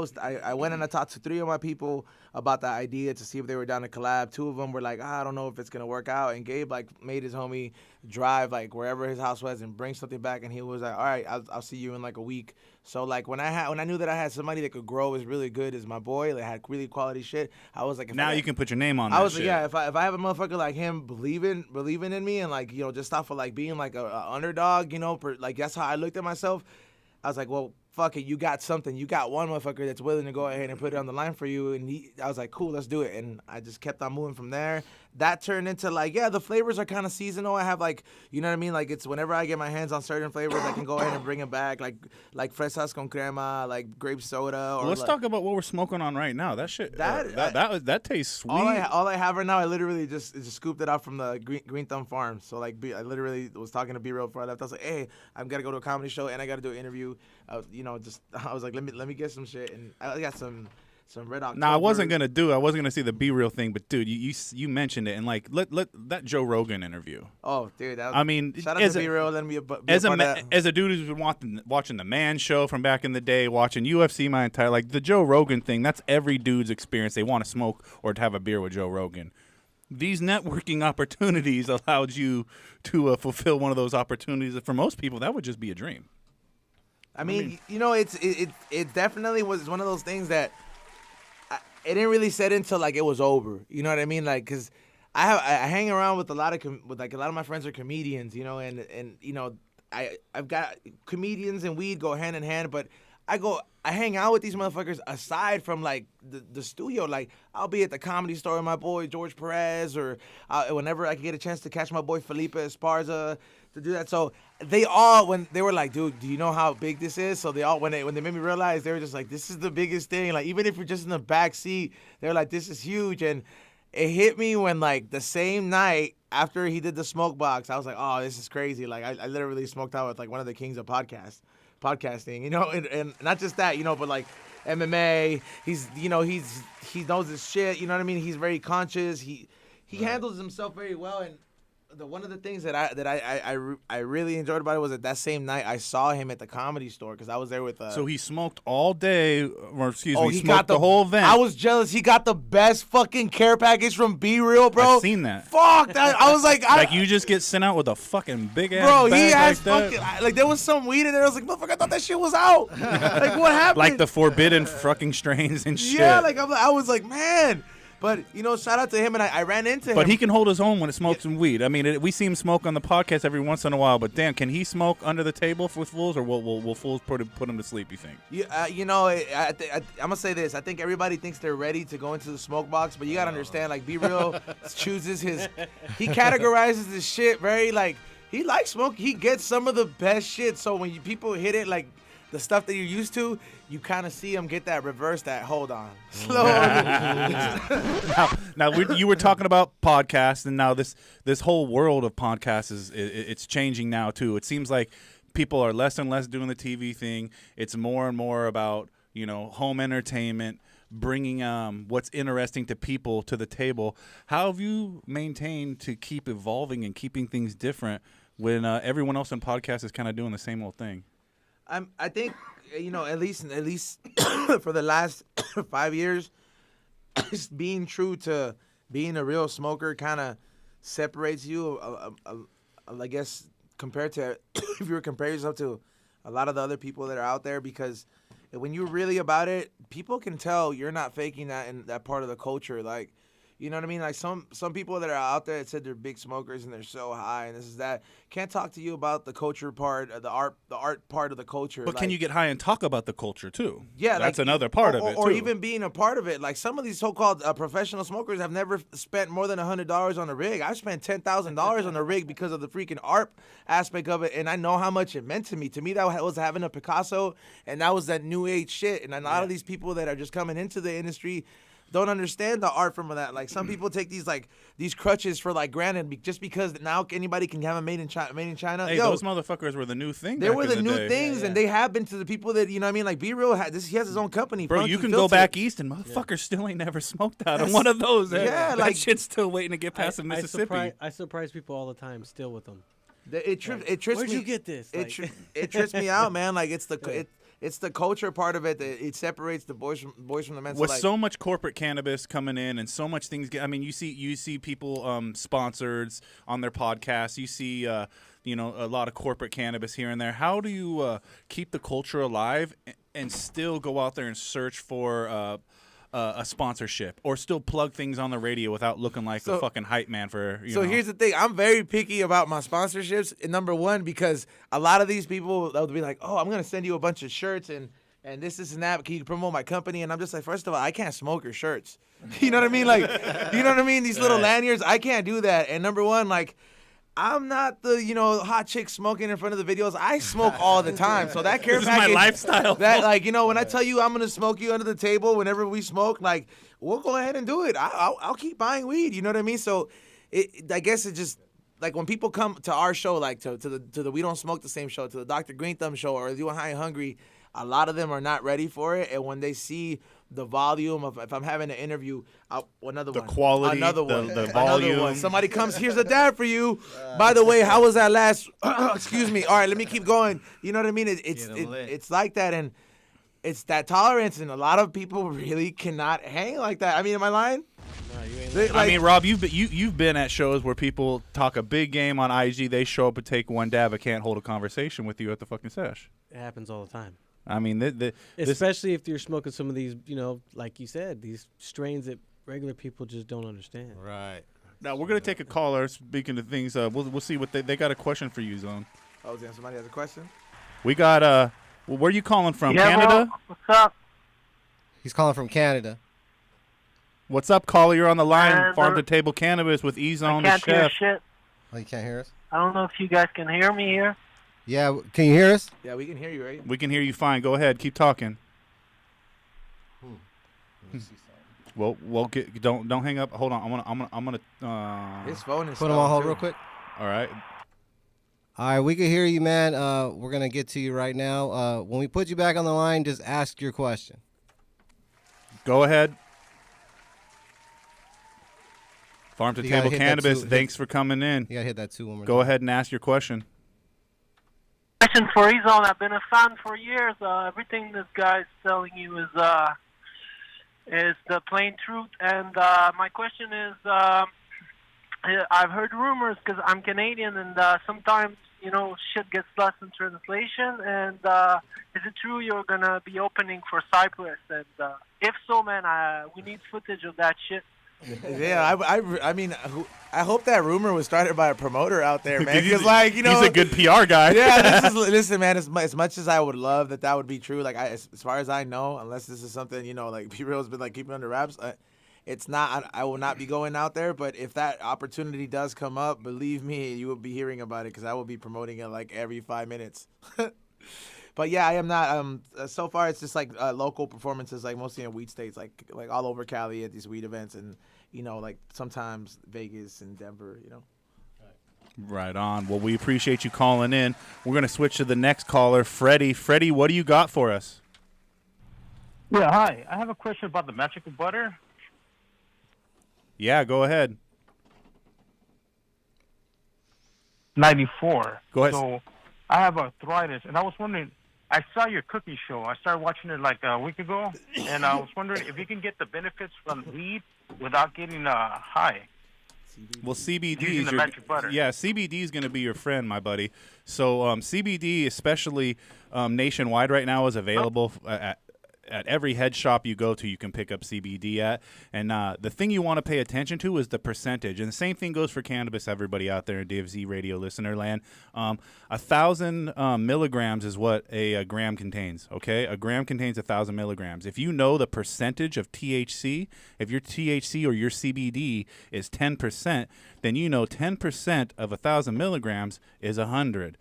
went and I talked to 3 of my people about the idea to see if they were down to collab. 2 of them were like, I don't know if it's gonna work out, and Gabe like made his homie drive like wherever his house was and bring something back, and he was like, all right, I'll see you in like a week. So like when I knew that I had somebody that could grow as really good as my boy, that had really quality shit, I was like, now you can put your name on. I that was shit. like, yeah, if I have a motherfucker like him believing in me, and like just off of like being like a underdog, like that's how I looked at myself. I was like, well, fuck it, you got something. You got one motherfucker that's willing to go ahead and put it on the line for you. And I was like, cool, let's do it. And I just kept on moving from there. That turned into like, yeah, the flavors are kind of seasonal. I have like, you know what I mean? Like it's whenever I get my hands on certain flavors, I can go ahead and bring them back. Like fresas con crema, like grape soda. Or let's talk about what we're smoking on right now. That shit, that tastes sweet. All I have right now, I literally just scooped it out from the Green Thumb Farm. So like, I literally was talking to B-Real before I left. I was like, hey, I'm gonna go to a comedy show and I gotta do an interview. I was like, let me get some shit, and I got some Red October. I wasn't gonna see the B-Real thing, but dude, you mentioned it, and like let that Joe Rogan interview. Oh, dude, shout out to B-Real. Let me as a dude who's been watching the Man Show from back in the day, watching UFC my entire the Joe Rogan thing. That's every dude's experience. They want to smoke or to have a beer with Joe Rogan. These networking opportunities allowed you to fulfill one of those opportunities. For most people, that would just be a dream. I mean, it definitely was one of those things that it didn't really set into like it was over. You know what I mean? Like, cause I hang around with a lot of my friends are comedians. And I've got comedians and weed go hand in hand, but I hang out with these motherfuckers aside from like the studio. Like I'll be at the Comedy Store with my boy George Perez, or whenever I can get a chance to catch my boy Felipe Esparza to do that. So they all, when they were like, dude, do you know how big this is? So they all, when they made me realize, they were just like, this is the biggest thing. Like even if you're just in the back seat, they're like, this is huge. And it hit me when like the same night after he did the smoke box, I was like, oh, this is crazy. Like I literally smoked out with like one of the kings of podcasting, and not just that, but like MMA, he knows his shit, you know what I mean? He's very conscious. He handles himself very well, and one of the things that I really enjoyed about it was that same night I saw him at the Comedy Store, because I was there with. So he smoked all day, or he smoked got the whole event. I was jealous. He got the best fucking care package from B-Real, bro. I've seen that. Fuck that. I was like, like you just get sent out with a fucking big ass. Bro, bag he has like fucking like there was some weed in there. I was like, motherfucker, I thought that shit was out. Like what happened? Like the forbidden fucking strains and shit. Yeah, like I was like, man. But, shout out to him, and I ran into him. But he can hold his own when it smokes some weed. I mean, we see him smoke on the podcast every once in a while, but damn, can he smoke under the table with fools, or will fools put him to sleep, you think? Yeah, I'm going to say this. I think everybody thinks they're ready to go into the smoke box, but you got to understand, like, B-Real chooses he categorizes his shit very, like, he likes smoke. He gets some of the best shit, so when people hit it, like, the stuff that you're used to, you kind of see them get that reverse, that hold on. Slow. now you were talking about podcasts, and now this whole world of podcasts it's changing now too. It seems like people are less and less doing the TV thing. It's more and more about, home entertainment, bringing what's interesting to people to the table. How have you maintained to keep evolving and keeping things different when everyone else in podcasts is kind of doing the same old thing? I think, at least for the last 5 years, just being true to being a real smoker kind of separates you, I guess, compared to if you were comparing yourself to a lot of the other people that are out there, because when you're really about it, people can tell you're not faking that in that part of the culture. Like, you know what I mean? Like some people that are out there that said they're big smokers and they're so high and this is that can't talk to you about the culture part, the art part of the culture. But can you get high and talk about the culture too? Yeah, that's another part of it too. Or even being a part of it. Like some of these so-called professional smokers have never spent more than $100 on a rig. I've spent $10,000 on a rig because of the freaking art aspect of it, and I know how much it meant to me. To me, that was having a Picasso, and that was that new age shit. And a lot of these people that are just coming into the industry, don't understand the art from that. Like some people take these crutches for like granted just because now anybody can have them made in China. Hey, those motherfuckers were the new thing. They were the new day. things, and they have been to the people that, you know what I mean? Like, Be Real, he has his own company. Bro, Funky you can Filter. go back east, and motherfuckers still ain't never smoked out of one of those. Yeah, that shit's still waiting to get past the Mississippi. I surprise people all the time still with them. It trips me. Where'd you get this? It trips me out, man. Like, it's the culture part of it that it separates the boys from the men. With so much corporate cannabis coming in and so much things, I mean, you see people sponsored on their podcasts. You see, a lot of corporate cannabis here and there. How do you keep the culture alive and still go out there and search for a sponsorship or still plug things on the radio without looking like a fucking hype man for, you know? Here's the thing. I'm very picky about my sponsorships. Number one, because a lot of these people, they'll be like, oh, I'm going to send you a bunch of shirts and this and that. Can you promote my company? And I'm just like, first of all, I can't smoke your shirts. You know what I mean? Like, you know what I mean? These little lanyards, I can't do that. And number one, like, I'm not the, hot chick smoking in front of the videos. I smoke all the time. So that care this package. Is my lifestyle. That, like, when I tell you I'm going to smoke you under the table whenever we smoke, like, we'll go ahead and do it. I'll keep buying weed. You know what I mean? So I guess it just, like, when people come to our show, like to the We Don't Smoke the Same show, to the Dr. Green Thumb show, or You High and Hungry, a lot of them are not ready for it. And when they see the volume of, if I'm having an interview, the quality, another one, the volume. Another one. Somebody comes, here's a dab for you. By the way, how was that last? Excuse me. All right, let me keep going. You know what I mean? It's like that, and it's that tolerance, and a lot of people really cannot hang like that. I mean, am I lying? No, you ain't. I mean, Rob, you've been at shows where people talk a big game on IG. They show up and take one dab, but can't hold a conversation with you at the fucking sesh. It happens all the time. I mean, especially if you're smoking some of these, like you said, these strains that regular people just don't understand. Right. Now we're gonna take a caller. Speaking of things, we'll see what they got a question for you, Zone. Oh, damn! Somebody has a question. We got where are you calling from? Canada. Bro, what's up? He's calling from Canada. What's up, caller? You're on the line. Farm to Table Cannabis with Ezone, the chef. Hear shit. Oh, you can't hear us? I don't know if you guys can hear me here. Yeah, can you hear us? Yeah, we can hear you, right? We can hear you fine. Go ahead, keep talking. Well, don't hang up. Hold on, I'm gonna. His phone is. Put him on hold real quick. All right. All right, we can hear you, man. We're gonna get to you right now. When we put you back on the line, just ask your question. Go ahead. Farm to Table Cannabis. Thanks for coming in. You gotta hit that 2 one more Go time. ahead and ask your question. Question for Ezone. I've been a fan for years. Everything this guy's telling you is the plain truth. And my question is, I've heard rumors because I'm Canadian, and sometimes shit gets lost in translation. And is it true you're gonna be opening for Cyprus? And if so, man, we need footage of that shit. Yeah, I mean, I hope that rumor was started by a promoter out there, man. Because, he's a good PR guy. Yeah, listen, man. As much as I would love that would be true, like as far as I know, unless this is something like Be Real's been keeping under wraps, it's not. I will not be going out there. But if that opportunity does come up, believe me, you will be hearing about it because I will be promoting it every 5 minutes. But yeah, I am not. So far, it's just local performances, mostly in weed states, like all over Cali at these weed events, and sometimes Vegas and Denver. Right on. Well, we appreciate you calling in. We're gonna switch to the next caller, Freddie. Freddie, what do you got for us? Yeah, hi. I have a question about the magical butter. Yeah, go ahead. 94. Go ahead. So I have arthritis, and I was wondering. I saw your cooking show. I started watching it a week ago, and I was wondering if you can get the benefits from weed without getting high. Well, CBD Using the magic butter. Yeah, CBD is going to be your friend, my buddy. So CBD, especially nationwide right now, is available at every head shop you go to. You can pick up CBD at, and the thing you want to pay attention to is the percentage. And the same thing goes for cannabis. Everybody out there in DFZ radio listener land, 1,000 milligrams is what a gram contains. Okay, a gram contains 1,000 milligrams. If you know the percentage of THC, if your THC or your CBD is 10%, then 10% of 1,000 milligrams is 100.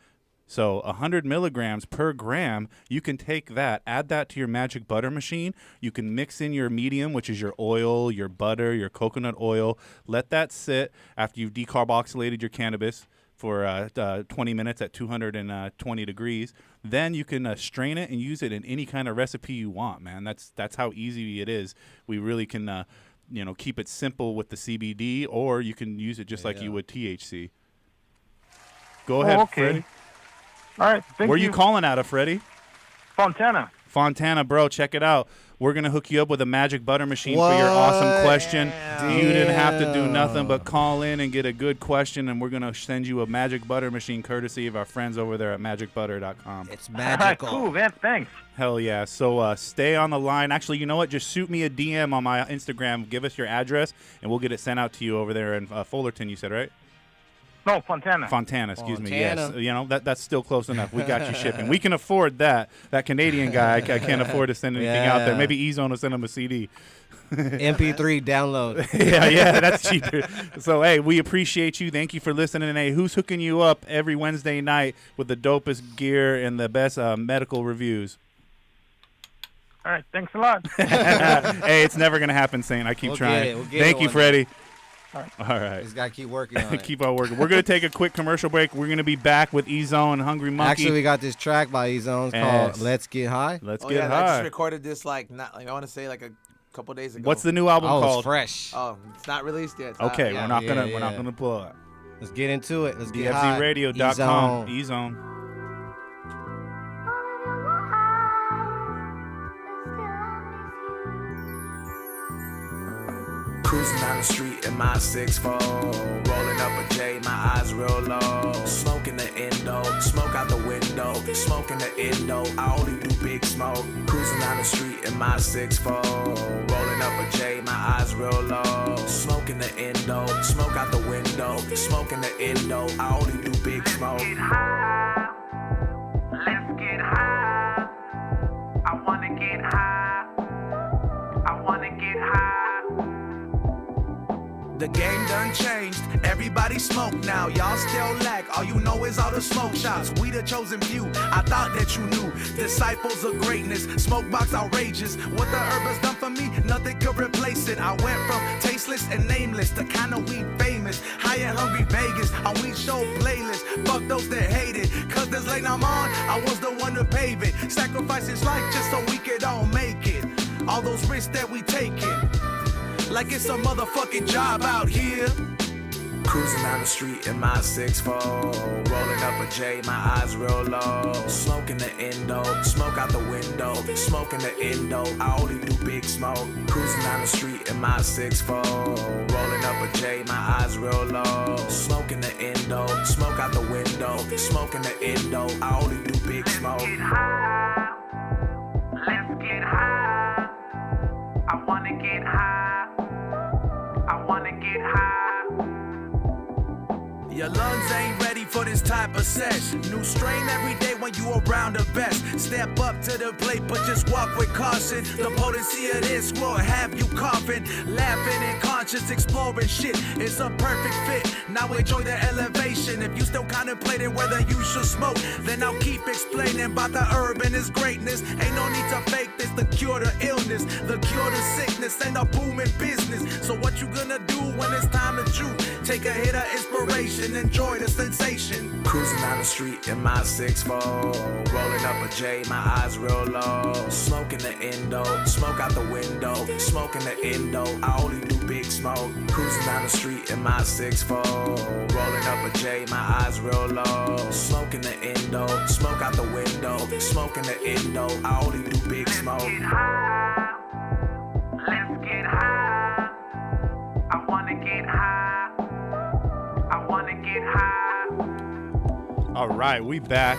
So 100 milligrams per gram, you can take that, add that to your magic butter machine. You can mix in your medium, which is your oil, your butter, your coconut oil. Let that sit after you've decarboxylated your cannabis for 20 minutes at 220 degrees. Then you can strain it and use it in any kind of recipe you want, man. That's how easy it is. We really can, keep it simple with the CBD, or you can use it just like you would THC. Go ahead, okay. Freddie. All right, thank Where you. you calling out of, Freddie? Fontana. Fontana, bro, check it out. We're going to hook you up with a magic butter machine for your awesome question. You didn't have to do nothing but call in and get a good question, and we're going to send you a magic butter machine courtesy of our friends over there at magicbutter.com. It's All right, cool, man. Thanks. Hell yeah. So stay on the line. Actually, you know what? Just shoot me a DM on my Instagram. Give us your address, and we'll get it sent out to you over there in Fullerton, you said, right? No, Fontana. Fontana, excuse me. Yes, that's still close enough. We got you shipping. We can afford that. That Canadian guy, I can't afford to send anything out there. Maybe Ezone will send him a CD. MP3 download. yeah, that's cheaper. So, hey, we appreciate you. Thank you for listening. Hey, who's hooking you up every Wednesday night with the dopest gear and the best medical reviews? All right, thanks a lot. Hey, it's never going to happen, Saint. I keep trying. Thank you, Freddie. All right. Just got to keep working on it. Keep on working. We're going to take a quick commercial break. We're going to be back with Ezone, Hungry Monkey. Actually, we got this track by Ezone called Let's Get High. Let's Oh, Get yeah, High. I just recorded this I want to say like a couple days ago. What's the new album called? It's fresh. Oh, it's not released yet. It's Okay, not, we're not gonna pull it. Let's get into it. Let's get high. DFZradio.com. Ezone. Cruising down the street in my 6'4", rolling up a J, my eyes real low. Smoking the endo, smoke out the window. Smoking the endo, I only do big smoke. Cruising down the street in my 6'4", rolling up a J, my eyes real low. Smoking the endo, smoke out the window. Smoking the endo, I only do big smoke. Let's get high. I wanna get high. I wanna get high. The game done changed, everybody smoke now. Y'all still lack, all you know is all the smoke shots. We the chosen few, I thought that you knew. Disciples of greatness, smoke box outrageous. What the herb has done for me, nothing could replace it. I went from tasteless and nameless to kind of weed famous. High and hungry Vegas, on weed show playlist. Fuck those that hate it, cause this lane I'm on, I was the one to pave it. Sacrifice his life just so we could all make it. All those risks that we taking, like it's a motherfucking job out here. Cruising down the street in my 6'4", rolling up a J, my eyes real low. Smoking the endo, smoke out the window. Smoking the endo, I only do big smoke. Cruising down the street in my 6'4", rolling up a J, my eyes real low. Smoking the endo, smoke out the window. Smoking the endo, I only do big smoke. Let's get high. Let's get high. I wanna get high. I wanna get high. Your lungs ain't ready for this type of sesh. New strain every day when you around the best. Step up to the plate, but just walk with caution. The potency of this will have you coughing, laughing and conscious, exploring shit. It's a perfect fit. Now enjoy the elevation. If you still contemplating whether you should smoke, then I'll keep explaining about the herb and its greatness. Ain't no need to fake this. The cure to illness, the cure to sickness, and a booming business. So what you gonna do when it's time to chew? Take a hit of inspiration, enjoy the sensation. Cruising down the street in my 6'4", rolling up a J, my eyes real low. Smoking the endo, smoke out the window. Smoking the endo, I only do big smoke. Cruising down the street in my 6'4", rolling up a J, my eyes real low. Smoking the endo, smoke out the window. Smoking the endo, I only do big smoke. Let's get high. Let's get high. I wanna get high. I wanna get high. All right, we back.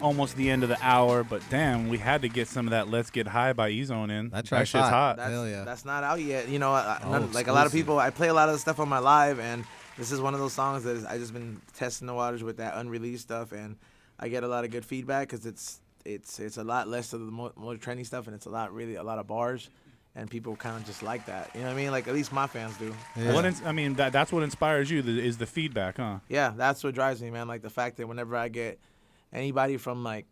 Almost the end of the hour, but damn, we had to get some of that "Let's Get High" by Ezone in. That shit's hot. That's not out yet. You know, like a lot of people, I play a lot of the stuff on my live, and this is one of those songs that I just been testing the waters with that unreleased stuff, and I get a lot of good feedback because it's a lot less of the more trendy stuff, and it's a lot of bars, and people kind of just like that. You know what I mean? Like at least my fans do. That's what inspires you is the feedback, huh? Yeah, that's what drives me, man. Like the fact that whenever I get anybody from like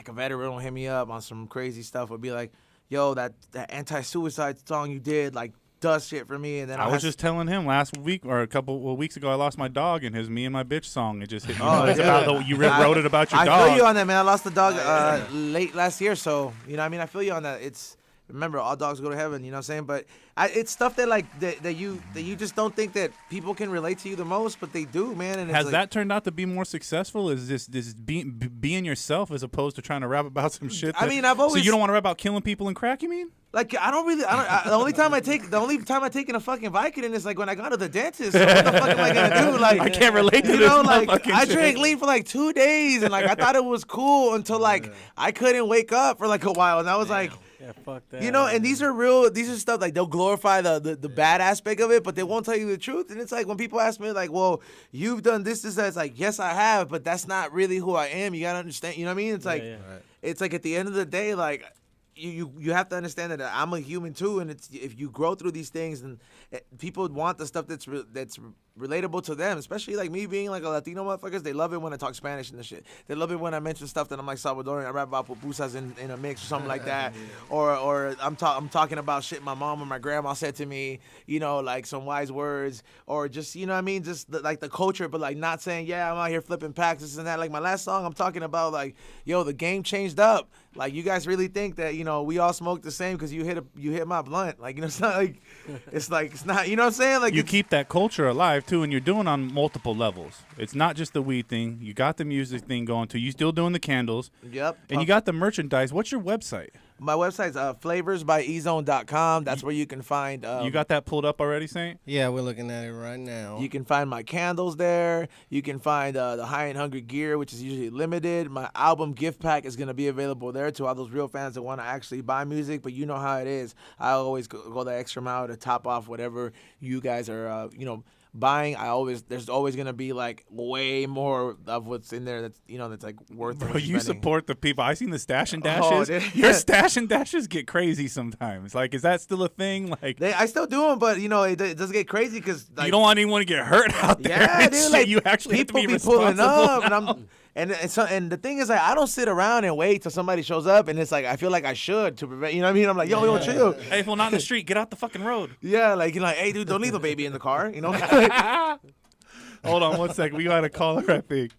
a veteran will hit me up on some crazy stuff, would be like, yo, that anti-suicide song you did, like, does shit for me. And then I was just telling him last week or a couple of weeks ago, I lost my dog, and his "Me and My Bitch" song, it just hit me. It's about you wrote it about your dog. I feel you on that, man. I lost the dog late last year, so you know what I mean. I feel you on that. Remember, all dogs go to heaven. You know what I'm saying? But it's stuff that like that you just don't think that people can relate to you the most, but they do, man. And has that turned out to be more successful? Is this being yourself as opposed to trying to rap about some shit? I mean, I've always. So you don't want to rap about killing people and crack? You mean? Like the only time I take a fucking Vicodin is like when I go to the dentist. So what the fuck am I gonna do? Like I can't relate to you this. know, like I shit. drank lean for like 2 days, and like I thought it was cool until like I couldn't wake up for like a while, and I was like. Yeah, fuck that. You know, and these are stuff like they'll glorify the bad aspect of it, but they won't tell you the truth. And it's like when people ask me like, well, you've done this, that, it's like, yes, I have, but that's not really who I am. You gotta understand, you know what I mean? It's like it's like at the end of the day, like you have to understand that I'm a human too, and it's if you grow through these things, and people want the stuff that's relatable to them, especially like me being like a Latino motherfuckers. They love it when I talk Spanish and the shit. They love it when I mention stuff that I'm like Salvadorian. I rap about pupusas in a mix or something like that, or I'm talking about shit my mom or my grandma said to me, you know, like some wise words, or just you know what I mean, just like the culture, but like not saying I'm out here flipping packs this and that. Like my last song, I'm talking about like, yo, the game changed up. Like you guys really think that you know we all smoke the same because you hit my blunt. Like you know it's not like it's not you know what I'm saying, like you keep that culture alive too, and you're doing on multiple levels. It's not just the weed thing. You got the music thing going too. You still doing the candles. Yep. And you got the merchandise. What's your website? My website's flavorsbyezone.com. That's where you can find. You got that pulled up already, Saint? Yeah, we're looking at it right now. You can find my candles there. You can find the High and Hungry gear, which is usually limited. My album gift pack is going to be available there to all those real fans that want to actually buy music. But you know how it is. I always go the extra mile to top off whatever you guys are, buying. There's always gonna be like way more of what's in there that's like worth. Bro, you support the people. I seen the stash and Oh, dashes. Your stash and dashes get crazy sometimes. Like, is that still a thing? Like, I still do them, but it does get crazy because like, you don't want anyone to get hurt out there. Yeah, dude, like you actually have to people be pulling up, responsible. and the thing is like I don't sit around and wait till somebody shows up, and it's like I feel like I should to prevent. You know what I mean? I'm like, yo, chill. Hey, if we're not in the street, get out the fucking road. Yeah, like you're like, hey, dude, don't leave the baby in the car. You know. Hold on 1 second. We got a caller, I think.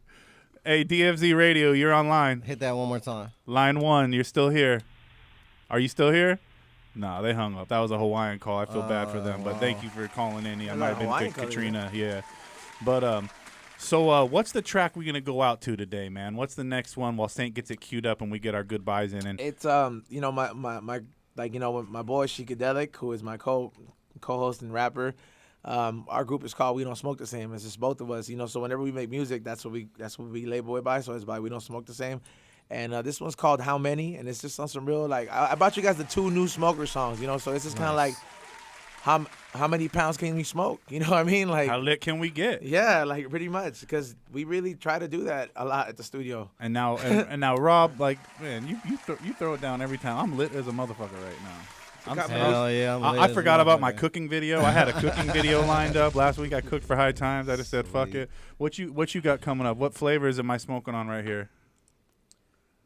Hey, DFZ Radio, you're online. Hit that one more time. Line 1, you're still here. Are you still here? Nah, they hung up. That was a Hawaiian call. I feel bad for them, but thank you for calling in. I might have been Katrina. Yeah. But so what's the track we're gonna go out to today, man? What's the next one while Saint gets it queued up and we get our goodbyes in? And it's my boy Shikadelic, who is my co-host and rapper. Our group is called We Don't Smoke the Same. It's just both of us, so whenever we make music, that's what we label it by. So it's by We Don't Smoke the Same. And this one's called How Many, and it's just on some real like I brought you guys the 2 new smoker songs, so it's just kind of like how many pounds can we smoke? You know what I mean? Like how lit can we get? Yeah, like pretty much, because we really try to do that a lot at the studio. And now and now Rob, like man, you throw it down every time. I'm lit as a motherfucker right now. Hell yeah, I forgot about my cooking video. I had a cooking video lined up last week. I cooked for High Times. I just said fuck it. What you got coming up? What flavors am I smoking on right here?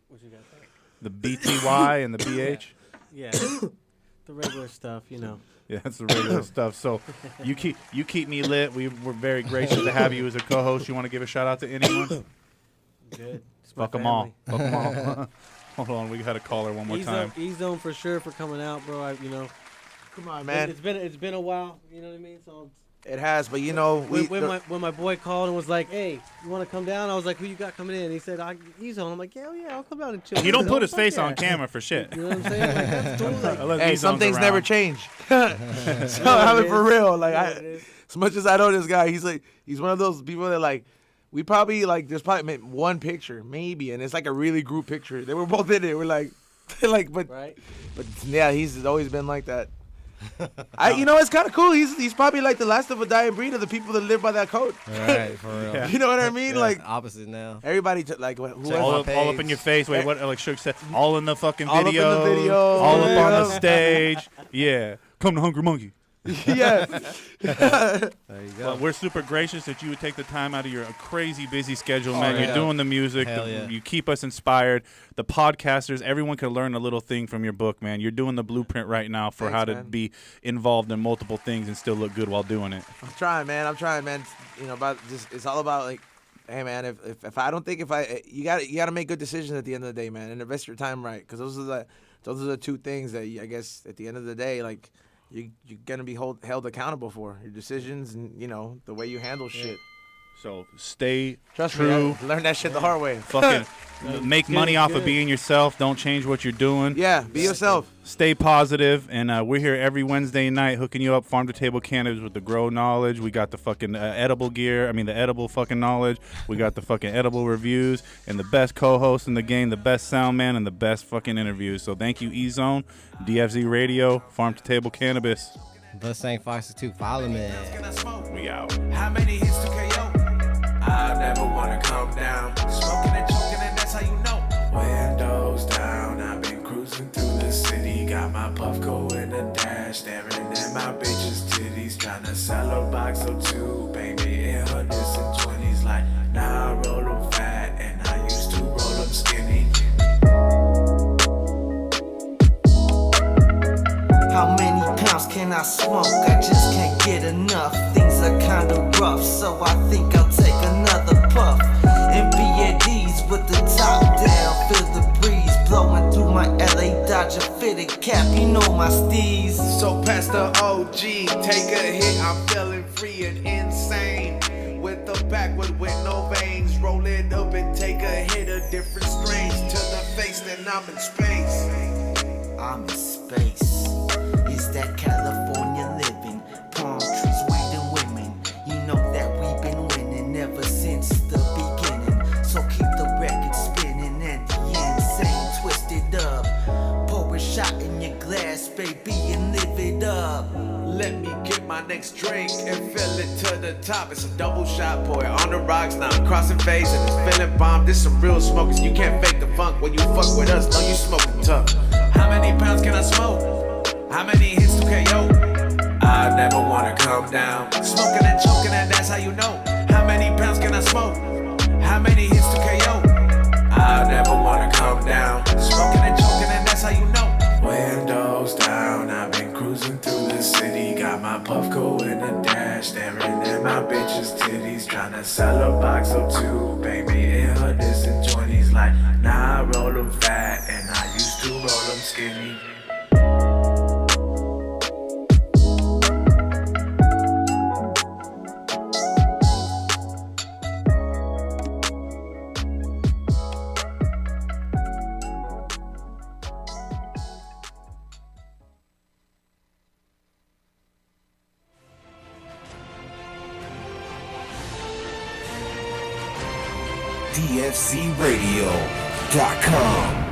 What you got there? The BTY and the BH. Yeah, the regular stuff, Yeah, that's the regular stuff. So you keep me lit. We're very gracious to have you as a co-host. You want to give a shout out to anyone? Good. Fuck them all. Fuck them all. Hold on, we got to call her one more time. Ezone for sure for coming out, bro. Come on, man. It's been a while. You know what I mean? So it has, but when my boy called and was like, "Hey, you want to come down?" I was like, "Who you got coming in?" He said, "Ezone." I'm like, "Yeah, I'll come down and chill." He don't put his face on camera for shit. You know what I'm saying? Like, that's cool. Like, hey, some things never change. So I mean, for real, like as much as I know this guy, he's one of those people that like. We probably there's probably one picture maybe, and it's like a really group picture. They were both in it. We're like, but right. But yeah, he's always been like that. You know, it's kind of cool. He's probably like the last of a dying breed of the people that live by that code. Right, for real. Yeah. You know what I mean? Yeah, like opposite now. Everybody all up in your face. Wait, what? Like Shook said, all in the fucking video. All up in the video. All up on the stage. Yeah, come to Hungry Monkey. Yeah. There you go. Well, we're super gracious that you would take the time out of your crazy busy schedule, man. yeah. You're doing the music. Hell yeah. You keep us inspired. The podcasters, everyone could learn a little thing from your book, man. You're doing the blueprint right now for how to be involved in multiple things and still look good while doing it. I'm trying, man. You know, about just it's all about like, hey, man. If I don't think you gotta make good decisions at the end of the day, man, and invest your time right, because those are the two things that I guess at the end of the day, like. You're going to be held accountable for your decisions and, you know, the way you handle shit. So stay Trust true. me, I learned that shit the hard way. Fucking make money off of being yourself. Don't change what you're doing. Yeah, be yourself. Stay positive. And we're here every Wednesday night hooking you up farm to table cannabis with the grow knowledge. We got the fucking edible gear. I mean, the edible fucking knowledge. We got the fucking edible reviews and the best co-host in the game, the best sound man, and the best fucking interviews. So thank you, Ezone, DFZ Radio, farm to table cannabis. The St. Foxes too. Follow me. We out. How many hits to KO? I never wanna come down. Smoking and choking, and that's how you know. Windows down, I've been cruising through the city. Got my puff going a dash, staring at my bitch's titties. Trying to sell a box or two, baby, in her this and 20s. Like, now I roll them fat, and I used to roll them skinny. How many pounds can I smoke? I just can't get enough. Things are kinda rough, so I think I'll take another puff. And be at ease with the top down. Feel the breeze blowing through my LA Dodger fitted cap. You know my steez. So past the OG, take a hit. I'm feeling free and insane. With the backwood with no veins, roll it up and take a hit of different strains to the face. Then I'm in space. I'm in space. It's that California living, palm trees, weed and women. You know that we've been winning ever since the beginning. So keep the record spinning and the insane twisted up. Pour a shot in your glass, baby, and live it up. Let me get my next drink and fill it to the top. It's a double shot, pour it on the rocks. Now I'm crossing phase and it's feeling bomb. This some real smokers. You can't fake the funk when you fuck with us. No, you smoking tough. How many pounds can I smoke? How many hits to KO? I never wanna come down. Smoking and choking, and that's how you know. How many pounds can I smoke? How many hits to KO? I never wanna come down. Smoking and choking, and that's how you know. Windows down, I've been cruising through the city. Got my puff going a dash, staring at my bitch's titties. Tryna sell a box or two, baby, in her distant 20s. Like, now I roll them fat, and I used to roll them skinny. DFZRadio.com